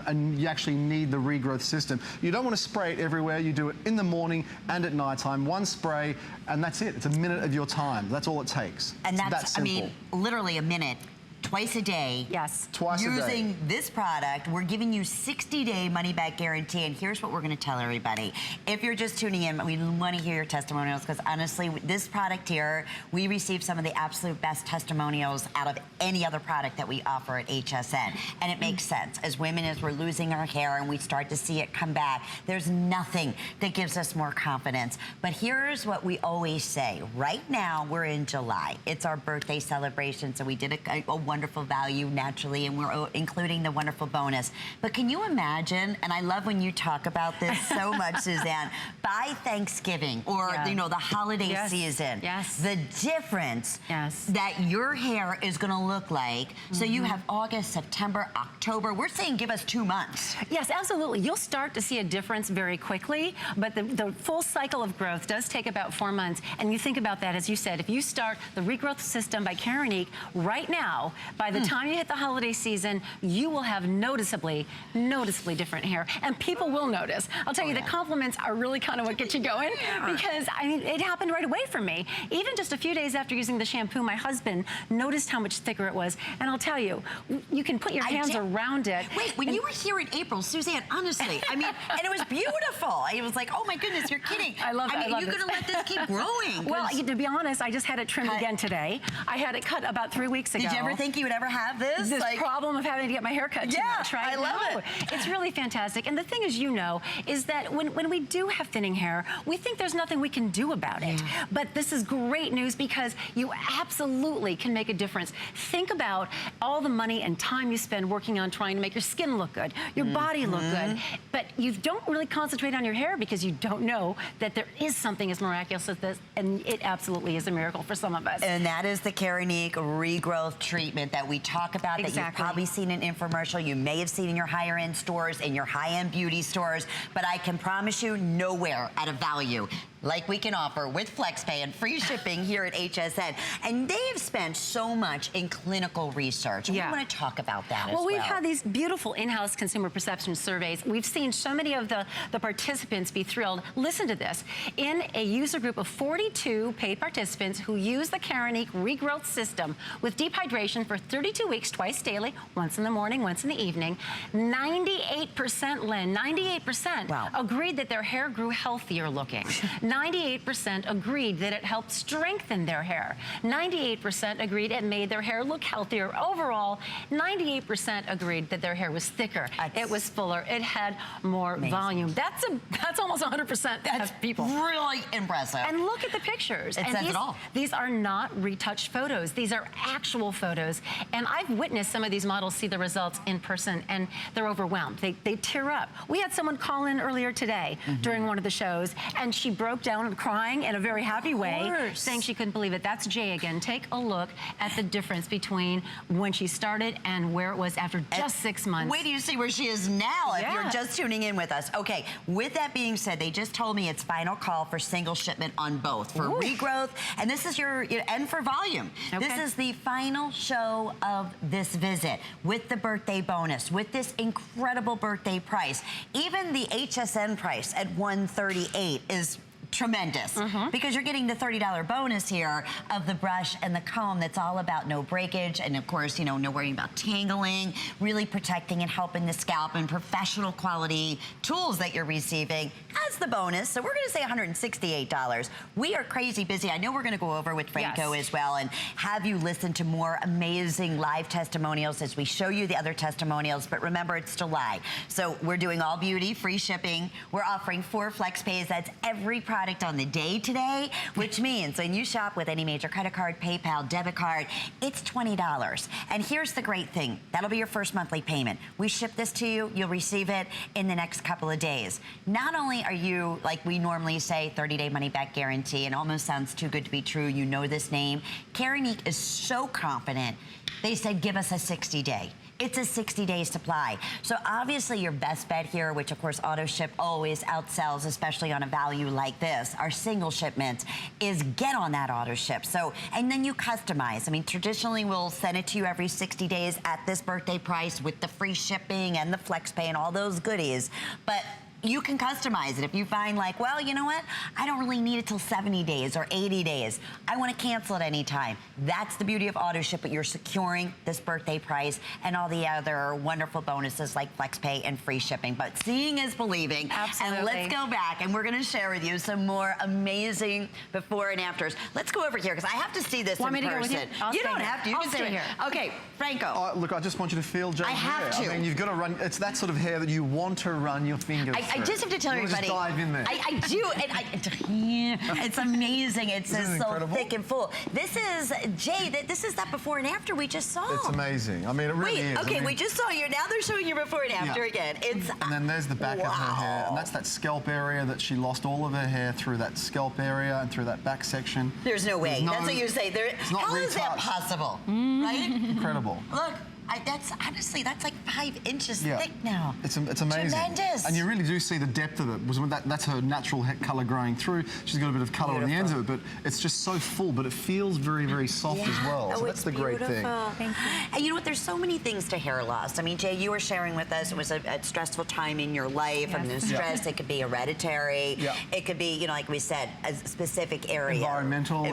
actually need the regrowth system. You don't want to spray it everywhere. You do it in the morning and at nighttime. One spray, and that's it. It's a minute of your time. That's all it takes. And It's that's, that I simple. mean, literally a minute. Twice a day. Yes. Twice a day. Using this product, we're giving you 60-day money-back guarantee. And here's what we're going to tell everybody. If you're just tuning in, we want to hear your testimonials because honestly, this product here, we received some of the absolute best testimonials out of any other product that we offer at HSN. And it makes sense. As women, as we're losing our hair and we start to see it come back, there's nothing that gives us more confidence. But here's what we always say. Right now, we're in July. It's our birthday celebration, so we did a wonderful value naturally, and we're including the wonderful bonus. But can you imagine, and I love when you talk about this so much, Suzanne, by Thanksgiving or you know, the holiday season, the difference that your hair is going to look like. So you have August, September, October. We're saying give us 2 months. Yes, absolutely. You'll start to see a difference very quickly, but the full cycle of growth does take about 4 months. And you think about that, as you said, if you start the regrowth system by Keranique right now, by the time you hit the holiday season, you will have noticeably different hair. And people will notice. I'll tell you, the compliments are really kind of what get you going because, I mean, it happened right away for me. Even just a few days after using the shampoo, my husband noticed how much thicker it was. And I'll tell you, you can put your hands around it. Wait, when you were here in April, Suzanne, honestly, I mean, and it was beautiful. I was like, oh my goodness, you're kidding. I love it. I mean, you're going to let this keep growing. Well, to be honest, I just had it trimmed again today. I had it cut about 3 weeks ago. Did you ever think you would ever have this? This problem of having to get my hair cut too much, right? I love it. It's really fantastic. And the thing is, you know, is that when we do have thinning hair, we think there's nothing we can do about it. But this is great news because you absolutely can make a difference. Think about all the money and time you spend working on trying to make your skin look good, your body look good, but you don't really concentrate on your hair because you don't know that there is something as miraculous as this, and it absolutely is a miracle for some of us. And that is the Keranique regrowth treatment that we talk about, that you've probably seen in infomercial, you may have seen in your higher end stores, in your high-end beauty stores, but I can promise you nowhere at a value. like we can offer with FlexPay and free shipping here at HSN. And they've spent so much in clinical research. We want to talk about that as well. Well, we've had these beautiful in-house consumer perception surveys. We've seen so many of the participants be thrilled. Listen to this. In a user group of 42 paid participants who use the Kerenique regrowth system with deep hydration for 32 weeks, twice daily, once in the morning, once in the evening, 98%, Lynn, 98% agreed that their hair grew healthier looking. 98% agreed that it helped strengthen their hair. 98% agreed it made their hair look healthier. Overall, 98% agreed that their hair was thicker. It was fuller. It had more volume. That's almost 100% of people. Really impressive. And look at the pictures. It says it all. These are not retouched photos. These are actual photos. And I've witnessed some of these models see the results in person, and they're overwhelmed. They tear up. We had someone call in earlier today during one of the shows, and she broke down and crying in a very happy way, saying she couldn't believe it. That's Jay again. Take a look at the difference between when she started and where it was after just 6 months. Wait till you see where she is now if you're just tuning in with us. Okay, with that being said, they just told me it's final call for single shipment on both, for regrowth, and this is and for volume. This is the final show of this visit with the birthday bonus, with this incredible birthday price. Even the HSN price at $138 is tremendous because you're getting the $30 bonus here of the brush and the comb that's all about no breakage, and of course, you know, no worrying about tangling, really protecting and helping the scalp, and professional quality tools that you're receiving as the bonus. So we're going to say $168. We are crazy busy. I know we're going to go over with Franco as well and have you listen to more amazing live testimonials as we show you the other testimonials, but remember, it's still live. So we're doing all beauty, free shipping. We're offering 4 flex pays. That's every product on the day today, which means when you shop with any major credit card, PayPal, debit card, it's $20. And here's the great thing. That'll be your first monthly payment. We ship this to you. You'll receive it in the next couple of days. Not only are you, like we normally say, 30-day money-back guarantee, and almost sounds too good to be true. You know this name. Kerenique is so confident. They said, give us a 60-day. It's a 60-day supply. So obviously your best bet here, which of course auto ship always outsells, especially on a value like this, our single shipments, is get on that auto ship. So, and then you customize. I mean, traditionally we'll send it to you every 60 days at this birthday price with the free shipping and the flex pay and all those goodies. But you can customize it. If you find like, well, you know what? I don't really need it till 70 days or 80 days. I want to cancel at any time. That's the beauty of auto ship, but you're securing this birthday price and all the other wonderful bonuses like FlexPay and free shipping. But seeing is believing. Absolutely. And let's go back and we're going to share with you some more amazing before and afters. Let's go over here because I have to see this in person. Want me to go with you? You don't have to. You can stay here. Okay, Franco. Look, I just want you to feel Jane's I have hair. to. I mean, you've got to run. It's that sort of hair that you want to run your fingers I just have to tell everybody. Just dive in there. I do. It's amazing. It's so incredible? thick and full. This is, Jay, this is that before and after we just saw. It's amazing. I mean, it really is. Okay, I mean, we just saw you. Now they're showing you before and after again. It's and then there's the back of her hair. And that's that scalp area that she lost all of her hair through that scalp area and through that back section. There's no way. That's what you say. How is that possible? Right? Incredible. Look. That's honestly, that's like 5 inches thick now. It's amazing. Tremendous. And you really do see the depth of it. That's her natural color growing through. She's got a bit of color on the ends of it, but it's just so full, but it feels very, very soft as well. So that's the great thing. Thank you. And you know what? There's so many things to hair loss. I mean, Jay, you were sharing with us, it was a stressful time in your life. I mean, the stress, it could be hereditary. It could be, you know, like we said, a specific area. Environmental,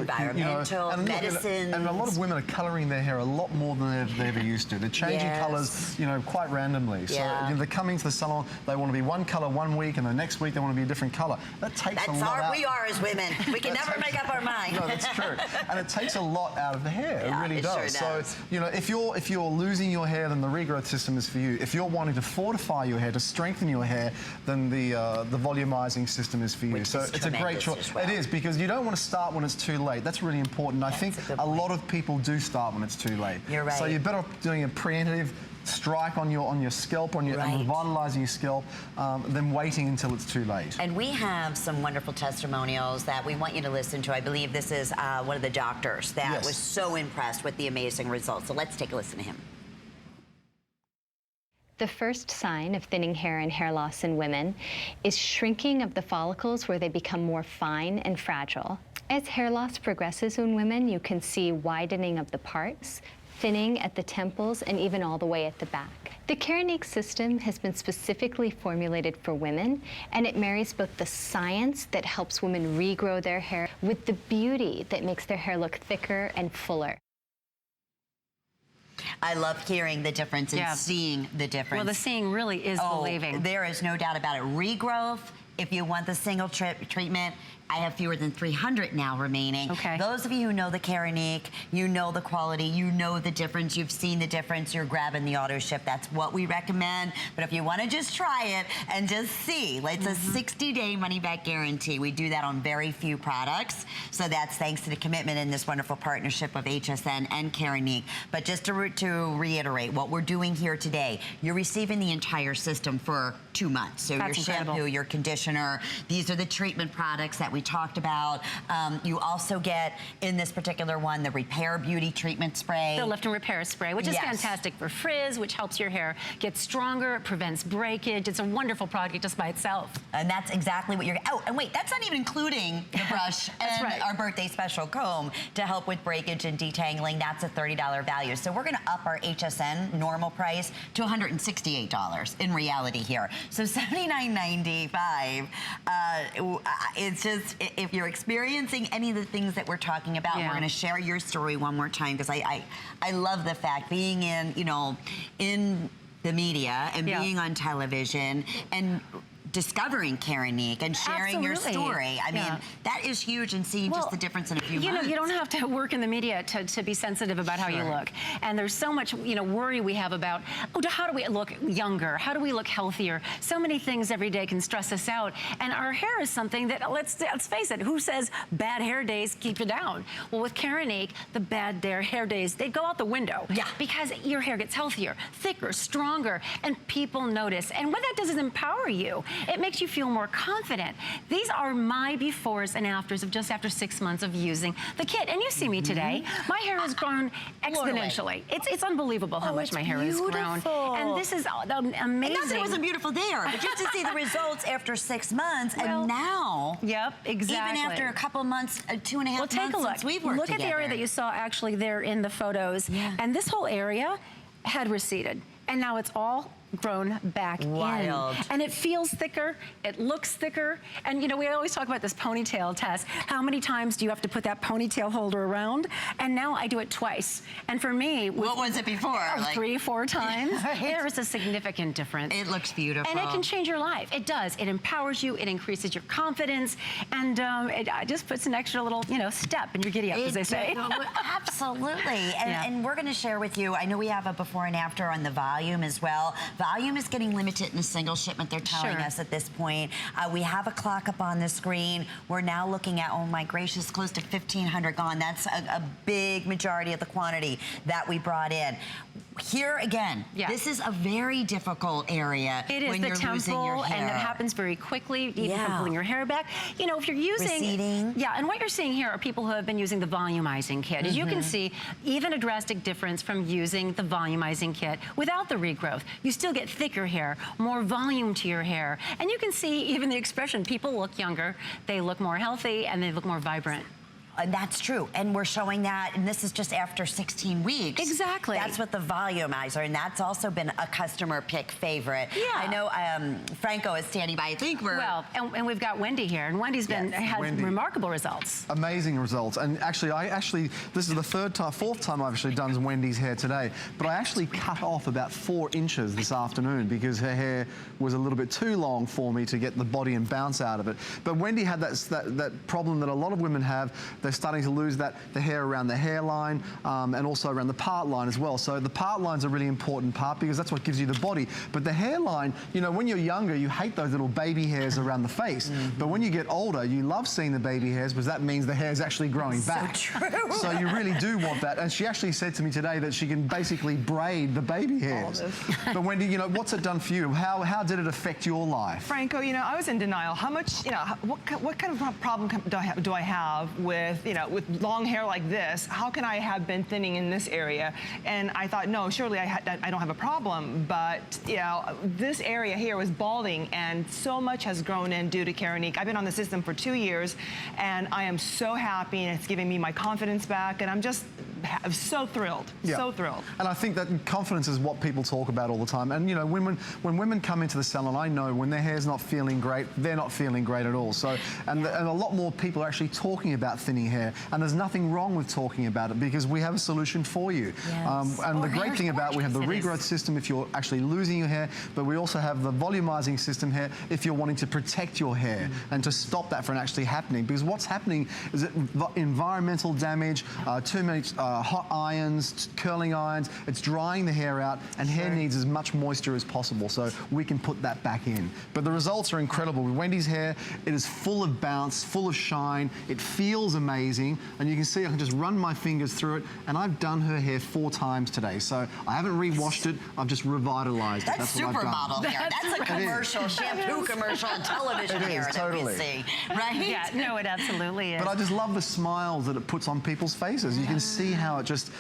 medicines. And a lot of women are coloring their hair a lot more than they ever used to. They're changing colours, you know, quite randomly. So you know, they're coming to the salon, they want to be one colour one week, and the next week they want to be a different colour. That takes a lot out. We are as women. We can never make up our mind. No, that's true. And it takes a lot out of the hair. It really does. Sure does. So, you know, if you're losing your hair, then the regrowth system is for you. If you're wanting to fortify your hair, to strengthen your hair, then the volumizing system is for you. So it's a great choice. It is, because you don't want to start when it's too late. That's really important. I think a lot of people do start when it's too late. You're right. So you're better off doing a preemptive strike on your scalp, and revitalizing your scalp, than waiting until it's too late. And we have some wonderful testimonials that we want you to listen to. I believe this is one of the doctors that was so impressed with the amazing results. So let's take a listen to him. The first sign of thinning hair and hair loss in women is shrinking of the follicles where they become more fine and fragile. As hair loss progresses in women, you can see widening of the parts, thinning at the temples, and even all the way at the back. The Keranique system has been specifically formulated for women, and it marries both the science that helps women regrow their hair with the beauty that makes their hair look thicker and fuller. I love hearing the difference and seeing the difference. Well, the seeing really is believing. There is no doubt about it. Regrowth, if you want the single treatment, I have fewer than 300 now remaining. Okay. Those of you who know the Keranique, you know the quality, you know the difference, you've seen the difference, you're grabbing the auto ship. That's what we recommend. But if you want to just try it and just see, it's a 60-day money-back guarantee. We do that on very few products. So that's thanks to the commitment in this wonderful partnership of HSN and Keranique. But just to reiterate, what we're doing here today, you're receiving the entire system for 2 months. So That's your incredible. shampoo, your conditioner, these are the treatment products that we talked about. You also get, in this particular one, the Repair Beauty Treatment Spray. The Lift and Repair Spray, which is fantastic for frizz, which helps your hair get stronger, it prevents breakage. It's a wonderful product just by itself. And that's exactly what you're, oh, and wait, that's not even including the brush and our birthday special comb to help with breakage and detangling. That's a $30 value. So we're gonna up our HSN normal price to $168 in reality here. So $79.95. It's just, if you're experiencing any of the things that we're talking about, we're going to share your story one more time, because I love the fact being in, you know, in the media and being on television and discovering Keranique and sharing your story. I mean, that is huge, and seeing just the difference in a few months. You know, you don't have to work in the media to be sensitive about how you look. And there's so much, you know, worry we have about, how do we look younger? How do we look healthier? So many things every day can stress us out. And our hair is something that, let's face it, who says bad hair days keep you down? Well, with Keranique, the bad hair days, they go out the window. Yeah. Because your hair gets healthier, thicker, stronger, and people notice. And what that does is empower you. It makes you feel more confident. These are my befores and afters of just after 6 months of using the kit. And you see me today. My hair has grown exponentially. It's unbelievable how much my hair has grown. And this is amazing. And not that it wasn't beautiful there, but just to see the results after 6 months, and now. Yep, exactly. Even after a couple months, 2.5 months take a look. since we've worked Look together. at the area that you saw actually there in the photos. And this whole area had receded. And now it's all grown back in. And it feels thicker, it looks thicker, and you know, we always talk about this ponytail test. How many times do you have to put that ponytail holder around? And now I do it twice. And for me, what was it before? Like 3 or 4 times. There is a significant difference. It looks beautiful. And it can change your life. It does. It empowers you, it increases your confidence, and it just puts an extra little, you know, step in your giddy up, as they say. Absolutely. And we're gonna share with you, I know we have a before and after on the volume as well. Volume is getting limited in a single shipment, they're telling us at this point. We have a clock up on the screen. We're now looking at, oh my gracious, close to 1,500 gone. That's a big majority of the quantity that we brought in. Here again, this is a very difficult area. It is when the you're losing your temple, hair. and it happens very quickly, even from pulling your hair back. You know, if you're using... Receding. Yeah, and what you're seeing here are people who have been using the volumizing kit. As you can see, even a drastic difference from using the volumizing kit without the regrowth. You still get thicker hair, more volume to your hair. And you can see even the expression, people look younger, they look more healthy, and they look more vibrant. That's true, and we're showing that, and this is just after 16 weeks. Exactly. That's with the volumizer, and that's also been a customer pick favorite. Yeah. I know Franco is standing by. I think we're... Well, and we've got Wendy here, and Wendy's had remarkable results. Amazing results, and actually, this is the fourth time I've actually done Wendy's hair today, but I actually cut off about 4 inches this afternoon because her hair was a little bit too long for me to get the body and bounce out of it. But Wendy had that problem that a lot of women have. They're starting to lose the hair around the hairline and also around the part line as well. So the part line's a really important part because that's what gives you the body. But the hairline, you know, when you're younger, you hate those little baby hairs around the face. But when you get older, you love seeing the baby hairs because that means the hair's actually growing back. So true. So you really do want that. And she actually said to me today that she can basically braid the baby hairs. But Wendy, you know, what's it done for you? How did it affect your life? Franco, you know, I was in denial. How much, you know, what kind of problem do I have with with, you know, with long hair like this, how can I have been thinning in this area? And I thought, no, surely I don't have a problem, but, you know, this area here was balding, and so much has grown in due to Keranique. I've been on the system for 2 years, and I am so happy, and it's giving me my confidence back, and I'm just so thrilled, so thrilled. And I think that confidence is what people talk about all the time. And, you know, when women come into the salon, I know when their hair's not feeling great, they're not feeling great at all. So, and a lot more people are actually talking about thinning hair, and there's nothing wrong with talking about it because we have a solution for you. Yes. And the great thing about we have the regrowth system if you're actually losing your hair, but we also have the volumizing system here if you're wanting to protect your hair and to stop that from actually happening. Because what's happening is that environmental damage, too many hot irons, curling irons, it's drying the hair out, and hair needs as much moisture as possible, so we can put that back in. But the results are incredible. With Wendy's hair, it is full of bounce, full of shine, it feels amazing, and you can see I can just run my fingers through it, and I've done her hair 4 times today, so I haven't re-washed it, I've just revitalized it. That's supermodel hair. That's a commercial, shampoo commercial on television hair that we see, right? Yeah, no, it absolutely is. But I just love the smiles that it puts on people's faces. You can see how it just,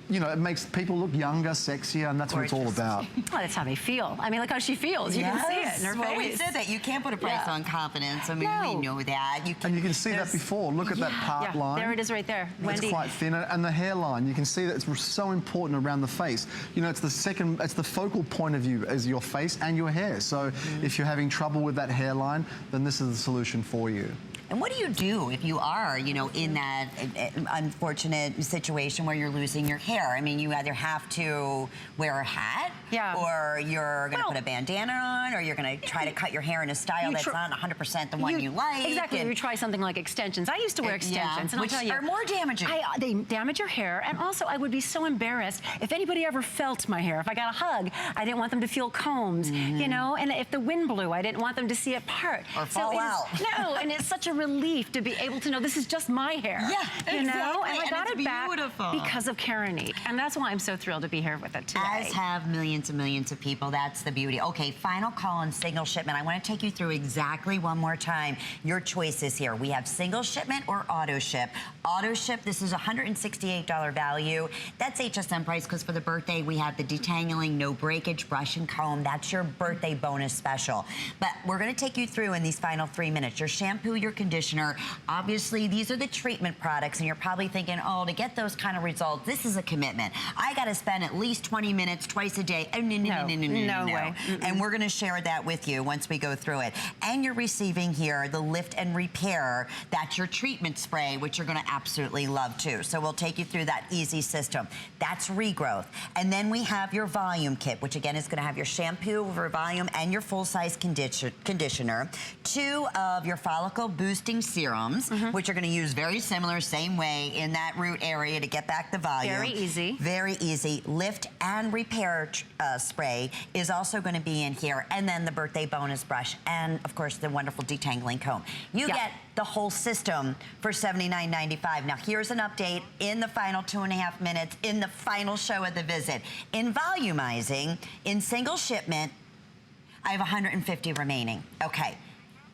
you know, it makes people look younger, sexier, and that's what it's all about. Well, that's how they feel. I mean, look how she feels. You can see it in her face. Well, we said that. You can't put a price on confidence. I mean, we know that. And you can see that before. Look at that part line. There it is right there. Wendy. It's quite thin. And the hairline, you can see that it's so important around the face. You know, it's the focal point of view as your face and your hair. So if you're having trouble with that hairline, then this is the solution for you. And what do you do if you are, you know, in that unfortunate situation where you're losing your hair? I mean, you either have to wear a hat, or you're going to put a bandana on, or you're going to try to cut your hair in a style that's not 100% the one you like. Exactly. You try something like extensions. I used to wear extensions, and which I'll tell you, are more damaging. They damage your hair, and also I would be so embarrassed if anybody ever felt my hair. If I got a hug, I didn't want them to feel combed, you know, and if the wind blew, I didn't want them to see it part. Or fall out. No, and it's such a relief to be able to know this is just my hair. Yeah, you know, and I got it's it back beautiful. because of Keranique, and that's why I'm so thrilled to be here with it today. As have millions and millions of people. That's the beauty. Okay, final call on single shipment. I want to take you through exactly one more time your choices here. We have single shipment or auto ship. Auto ship, this is $168 value. That's HSN price because for the birthday we have the detangling, no breakage, brush and comb. That's your birthday bonus special. But we're going to take you through in these final 3 minutes your shampoo, your conditioner. Obviously, these are the treatment products, and you're probably thinking, oh, to get those kind of results, this is a commitment. I got to spend at least 20 minutes twice a day. Oh, no way. And we're going to share that with you once we go through it. And you're receiving here the Lift and Repair. That's your treatment spray, which you're going to absolutely love too. So we'll take you through that easy system. That's regrowth. And then we have your volume kit, which again is going to have your shampoo for volume and your full-size conditioner. 2 of your follicle boosting serums, which are going to use very similar, same way in that root area to get back the volume. Very easy. Very easy. Lift and Repair spray is also going to be in here, and then the birthday bonus brush, and of course the wonderful detangling comb. You get the whole system for $79.95. Now here's an update in the final 2.5 minutes in the final show of the visit. In volumizing, in single shipment, I have 150 remaining. Okay.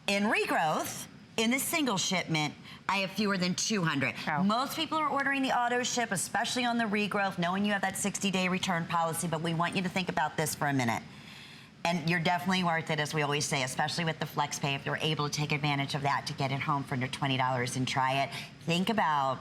In regrowth, in the single shipment, I have fewer than 200. Oh. Most people are ordering the auto ship, especially on the regrowth, knowing you have that 60-day return policy, but we want you to think about this for a minute. And you're definitely worth it, as we always say, especially with the FlexPay, if you're able to take advantage of that to get it home for under $20 and try it. Think about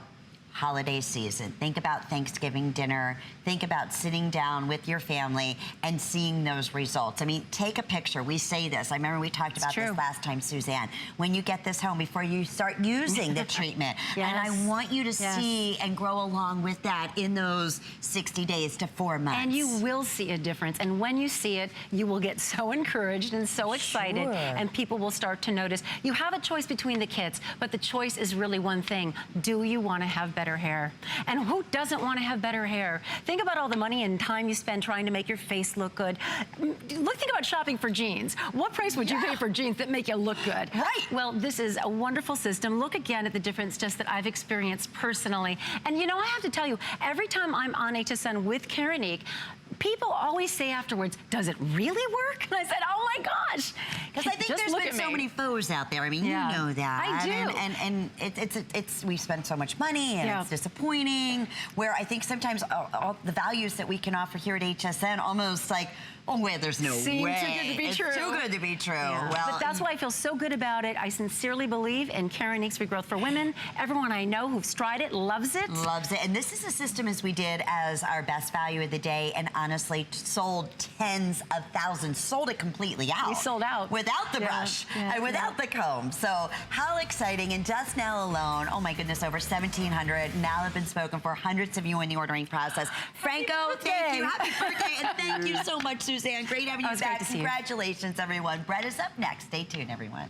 holiday season. Think about Thanksgiving dinner. Think about sitting down with your family and seeing those results. I mean, take a picture. We say this. I remember we talked about this last time, Suzanne. When you get this home, before you start using the treatment. And I want you to see and grow along with that in those 60 days to 4 months. And you will see a difference. And when you see it, you will get so encouraged and so excited. And people will start to notice. You have a choice between the kits, but the choice is really one thing. Do you want to have better hair? And who doesn't want to have better hair? Think about all the money and time you spend trying to make your face look good. Think about shopping for jeans. What price would you pay for jeans that make you look good? Right. Well, this is a wonderful system. Look again at the difference just that I've experienced personally. And you know, I have to tell you, every time I'm on HSN with Keranique, people always say afterwards, does it really work? And I said, oh my gosh. Because I think Just there's look been at so me. many foes out there. I mean, Yeah. you know that. I do. And it's we spend so much money and it's disappointing. Where I think sometimes all the values that we can offer here at HSN almost like, oh, wait, there's no Seem way. too good to be it's true. too good to be true. Yeah. Well, But that's why I feel so good about it. I sincerely believe in Kerenique's Regrowth for Women. Everyone I know who's tried it loves it. Loves it. And this is a system as we did as our best value of the day, and honestly sold tens of thousands, sold it completely out. We sold out. Without the brush and without the comb. So how exciting. And just now alone, oh my goodness, over 1,700 now have been spoken for, hundreds of you in the ordering process. Franco, thank you. Happy birthday. And thank you so much, Suzanne. Great having you back. Congratulations, everyone. Brett is up next. Stay tuned, everyone.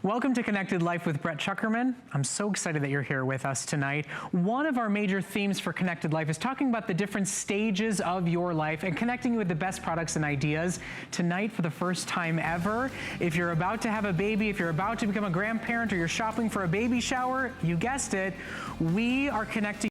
Welcome to Connected Life with Brett Chuckerman. I'm so excited that you're here with us tonight. One of our major themes for Connected Life is talking about the different stages of your life and connecting you with the best products and ideas. Tonight, for the first time ever, if you're about to have a baby, if you're about to become a grandparent, or you're shopping for a baby shower, you guessed it, we are connecting